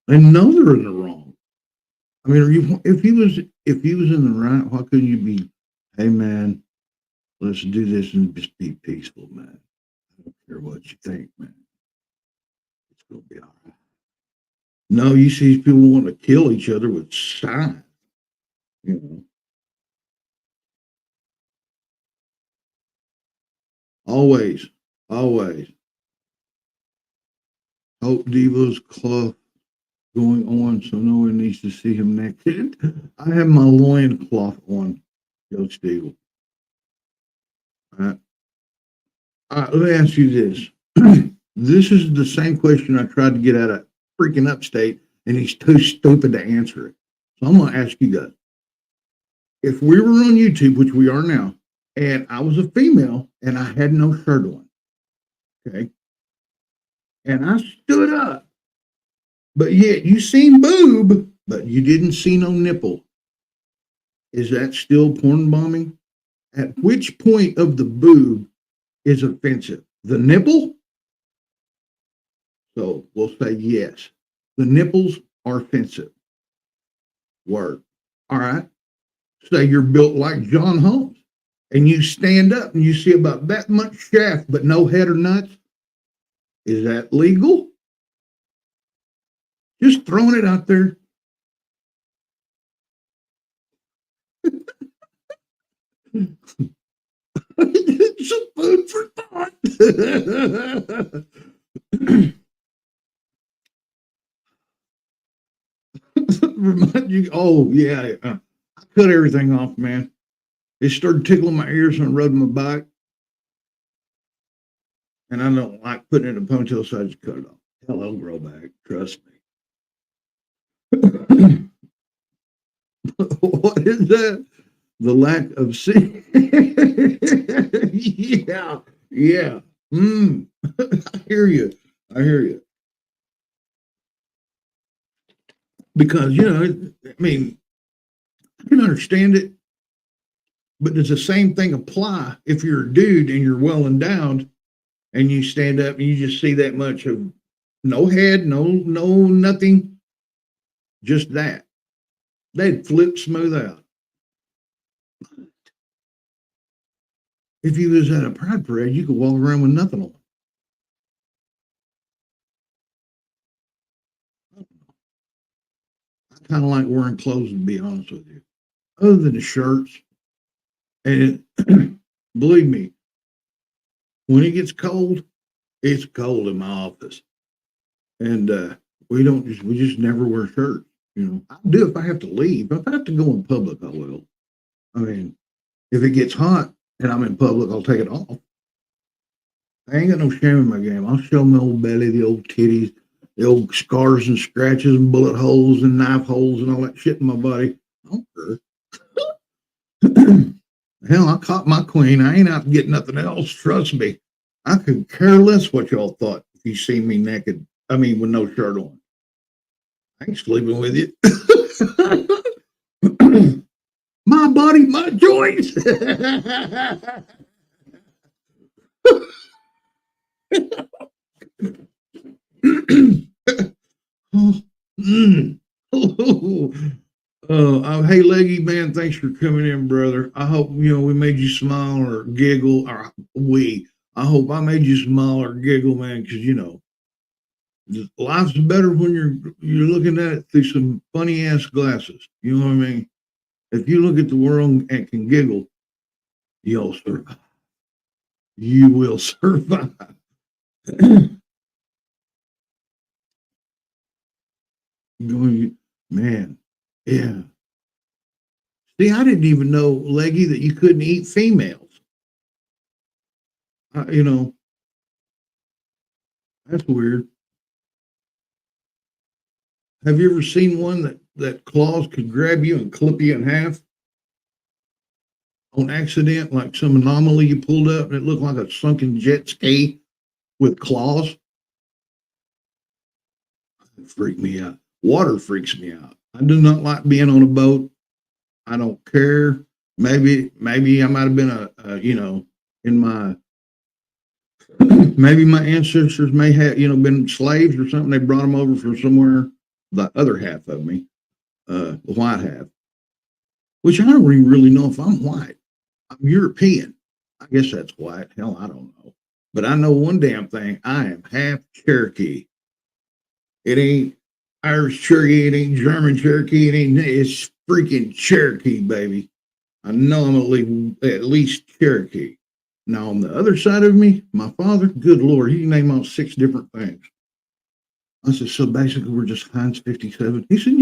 They know they're in the wrong. I mean, if he was in the right, why couldn't you be, hey man, let's do this and just be peaceful, man. I don't care what you think, man. It's gonna be all right. No, you see these people want to kill each other with signs. You know. Always, always. Hope Devo's cloth going on, so no one needs to see him naked. I have my loin cloth on, Coach Devo. All right, let me ask you this. This is the same question I tried to get out of freaking upstate, and he's too stupid to answer it. So I'm going to ask you guys. If we were on YouTube, which we are now, and I was a female and I had no shirt on, okay, and I stood up, but yet you seen boob, but you didn't see no nipple, is that still porn bombing? At which point of the boob is offensive? The nipple? So we'll say yes. The nipples are offensive. Word. All right. Say you're built like John Holmes and you stand up and you see about that much shaft but no head or nuts. Is that legal? Just throwing it out there. It's a food for thought. Remind you, oh yeah, I cut everything off, man. It started tickling my ears when I rode my bike, and I don't like putting it in a ponytail, so I just cut it off. Hell, it'll grow back. Trust me. What is that? The lack of seeing. Yeah, yeah. I hear you. I hear you. Because, you know, I mean, I can understand it, but does the same thing apply if you're a dude and you're well endowed and you stand up and you just see that much of no head, no nothing, just that? They'd flip smooth out. If you was at a pride parade, you could walk around with nothing on. I kind of like wearing clothes, to be honest with you, other than the shirts. And believe me, when it gets cold, it's cold in my office, and we just never wear shirts. You know, I do if I have to leave. If I have to go in public, I will. I mean, if it gets hot and I'm in public, I'll take it off. I ain't got no shame in my game. I'll show my old belly, the old titties, the old scars and scratches and bullet holes and knife holes and all that shit in my body. I don't care. Hell, I caught my queen. I ain't out to get nothing else. Trust me. I could care less what y'all thought if you see me naked. I mean, with no shirt on. I ain't sleeping with you. My body, my choice. Hey, Leggy, man, thanks for coming in, brother. I hope, we made you smile or giggle, or I hope I made you smile or giggle, man, because, life's better when you're looking at it through some funny ass glasses. You know what I mean? If you look at the world and can giggle, you'll survive. You will survive. Going, man, yeah. See, I didn't even know, Leggy, that you couldn't eat females. You know, that's weird. Have you ever seen one that claws could grab you and clip you in half on accident, like some anomaly you pulled up and it looked like a sunken jet ski with claws? It freaked me out. Water freaks me out. I do not like being on a boat. I don't care. Maybe I might have been in my maybe my ancestors may have been slaves or something. They brought them over from somewhere. The other half of me, the white half, which I don't even really know if I'm white. I'm European. I guess that's white. Hell, I don't know. But I know one damn thing. I am half Cherokee. It ain't Irish Cherokee. It ain't German Cherokee. It's freaking Cherokee, baby. I know I'm at least Cherokee. Now, on the other side of me, my father, good Lord, he can name out 6 different things. I said, so basically we're just Heinz 57. He said,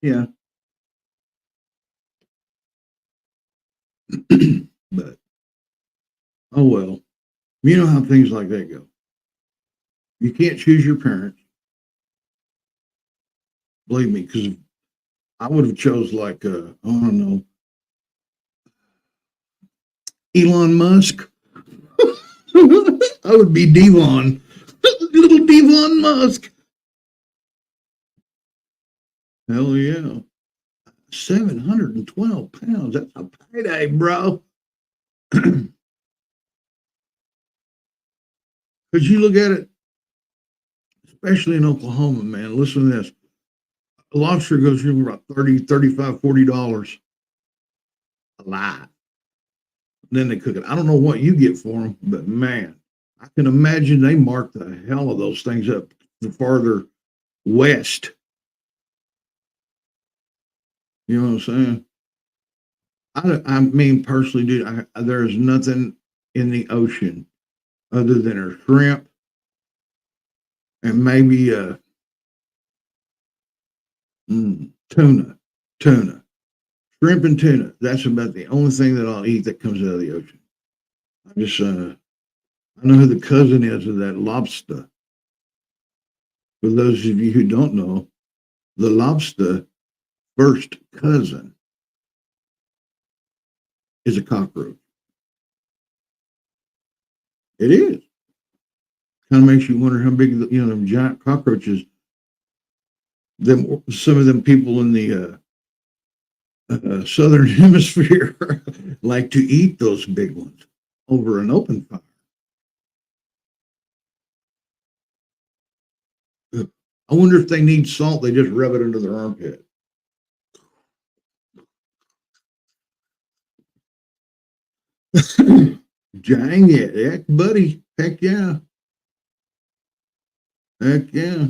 yeah. But, oh well. You know how things like that go. You can't choose your parents. Believe me, because I would have chose like, I don't know, Elon Musk. I would be Devon. Little Devon Musk. Hell yeah. 712 pounds. That's a payday, bro. Because you look at it, especially in Oklahoma, man. Listen to this. A lobster goes for about $30, $35, $40 alive. Then they cook it. I don't know what you get for them, but man, I can imagine they mark the hell of those things up the farther west. You know what I'm saying? I mean, personally, dude, there's nothing in the ocean other than a shrimp and maybe tuna. Shrimp and tuna. That's about the only thing that I'll eat that comes out of the ocean. I just, I know who the cousin is of that lobster. For those of you who don't know, the lobster first cousin is a cockroach. It is. Kind of makes you wonder how big, them giant cockroaches, some of them people in the southern hemisphere like to eat those big ones over an open fire. I wonder if they need salt. They just rub it under their armpit. Dang it. Heck, buddy. Heck yeah. Heck yeah.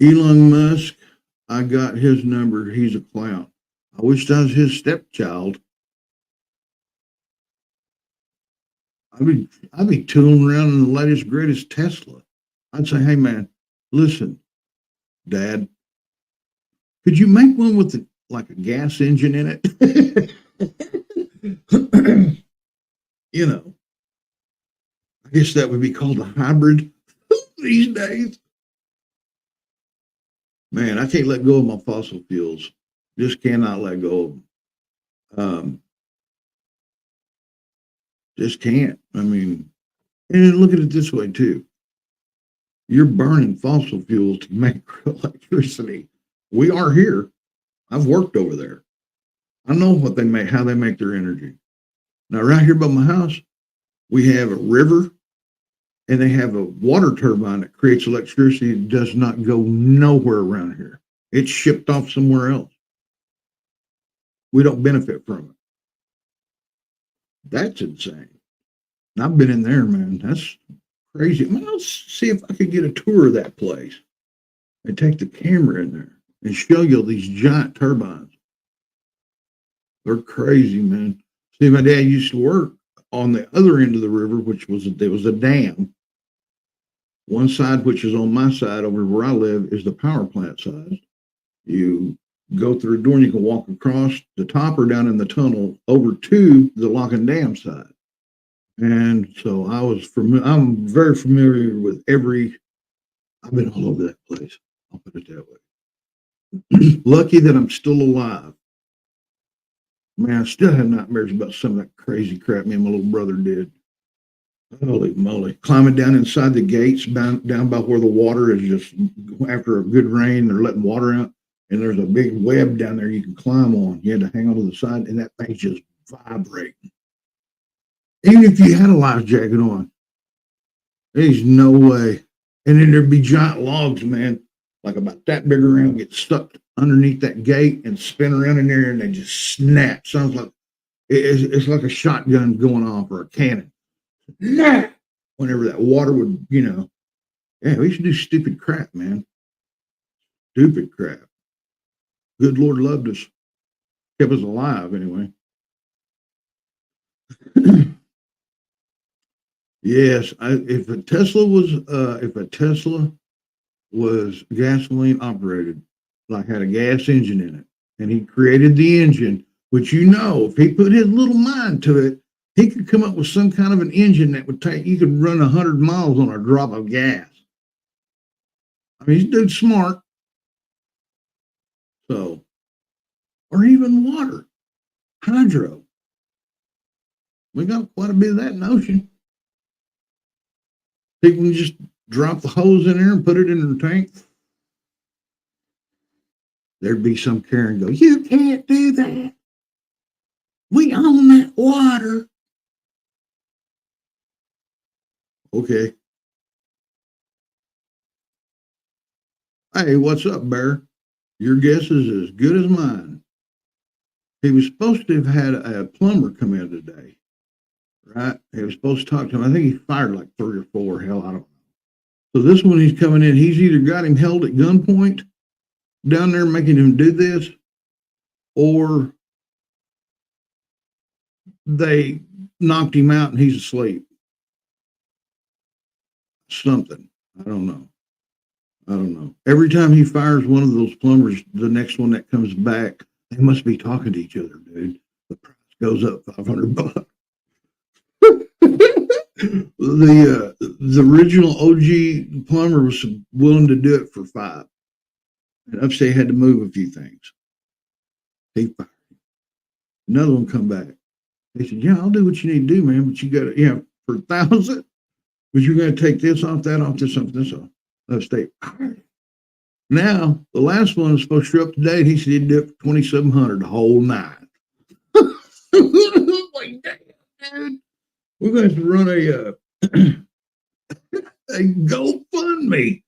Elon Musk, I got his number. He's a clown. I wish I was his stepchild. I'd be tooling around in the latest, greatest Tesla. I'd say, hey, man, listen, Dad, could you make one with like a gas engine in it? I guess that would be called a hybrid these days. Man, I can't let go of my fossil fuels. Just cannot let go of them. Just can't. I mean, and look at it this way too. You're burning fossil fuels to make electricity. We are here. I've worked over there. I know what they make, how they make their energy. Now, right here by my house, we have a river and they have a water turbine that creates electricity that does not go nowhere around here. It's shipped off somewhere else. We don't benefit from it. That's insane. And I've been in there, man. That's crazy. Man, I'll see if I could get a tour of that place and take the camera in there and show you these giant turbines. They're crazy, man. See, my dad used to work on the other end of the river, which was there was a dam. One side, which is on my side over where I live, is the power plant side. You go through a door and you can walk across the top or down in the tunnel over to the lock and dam side. And so I'm very familiar with I've been all over that place. I'll put it that way. Lucky that I'm still alive. Man, I still have nightmares about some of that crazy crap me and my little brother did. Holy moly. Climbing down inside the gates, down by where the water is just, after a good rain, they're letting water out. And there's a big web down there you can climb on. You had to hang on to the side, and that thing's just vibrating. Even if you had a life jacket on, there's no way. And then there'd be giant logs, man, like about that big around, get stuck underneath that gate and spin around in there, and they just snap. Sounds like it's like a shotgun going off or a cannon. Whenever that water would, yeah, we used to do stupid crap, man. Stupid crap. Good Lord loved us. Kept us alive, anyway. Yes, if a Tesla was gasoline operated, like had a gas engine in it, and he created the engine, which if he put his little mind to it, he could come up with some kind of an engine that would you could run 100 miles on a drop of gas. I mean, this dude's smart. So, or even water, hydro. We got quite a bit of that in the ocean. People can just drop the hose in there and put it in their tank. There'd be some Karen go, "You can't do that. We own that water." Okay. Hey, what's up, Bear? Your guess is as good as mine. He was supposed to have had a plumber come in today, right? He was supposed to talk to him. I think he fired like 3 or 4. Hell, I don't know. So this one, he's coming in. He's either got him held at gunpoint down there making him do this, or they knocked him out and he's asleep. Something. I don't know. Every time he fires one of those plumbers, the next one that comes back, they must be talking to each other, dude. The price goes up $500. The original OG plumber was willing to do it for $5. And Upstate had to move a few things. He fired him. Another one come back. He said, "Yeah, I'll do what you need to do, man, but you got to, for $1,000, but you're going to take this off, that off, this off, this off." Upstate. Now, the last one was supposed to show up today, and he said he'd do it for $2,700 the whole night. Like, damn, dude. We're going to have to run a GoFundMe.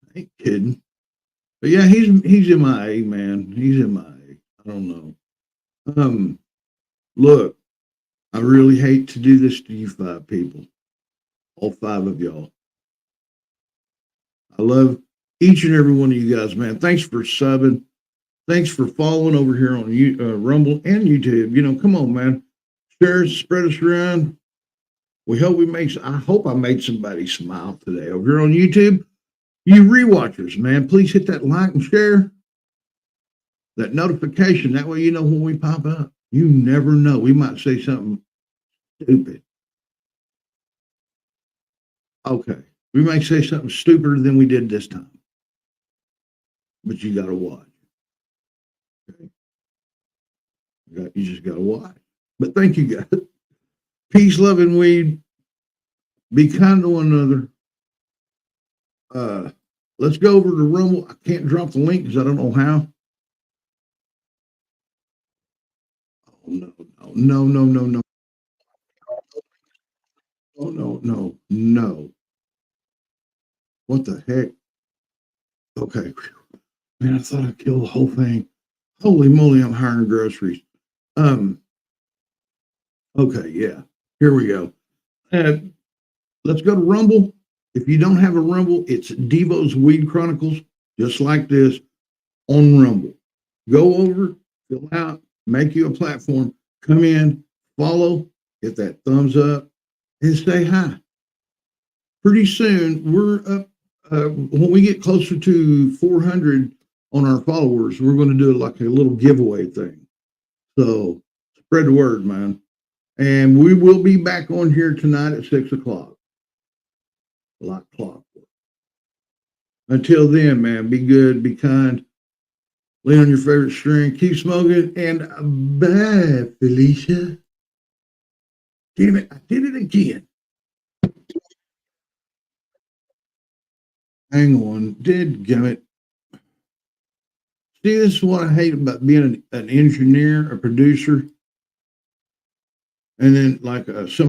I ain't kidding. But yeah, he's MIA, man. He's MIA. I don't know. Look, I really hate to do this to you 5 people. All 5 of y'all. I love each and every one of you guys, man. Thanks for subbing. Thanks for following over here on Rumble and YouTube. Come on, man. Share, spread us around. I hope I made somebody smile today. Over here on YouTube, you rewatchers, man, please hit that like and share. That notification. That way you know when we pop up. You never know. We might say something stupid. Okay. We might say something stupider than we did this time. But you got to watch. Okay? You just got to watch. But thank you, guys. Peace, love, and weed. Be kind to one another. Let's go over to Rumble. I can't drop the link because I don't know how. Oh, no. Oh, no, no, no. What the heck? Okay. Man, I thought I killed the whole thing. Holy moly, I'm hiring groceries. Okay, yeah. Here we go. Let's go to Rumble. If you don't have a Rumble, it's Devo's Weed Chronicles, just like this on Rumble. Go over, fill out, make you a platform, come in, follow, hit that thumbs up, and say hi. Pretty soon, we're up. When we get closer to 400 on our followers, we're going to do like a little giveaway thing. So spread the word, man. And we will be back on here tonight at 6 o'clock. Like clockwork. Until then, man, be good, be kind, lay on your favorite string, keep smoking, and bye, Felicia. Damn it, I did it again. Hang on, dadgummit. See, this is what I hate about being an engineer, a producer, and then like some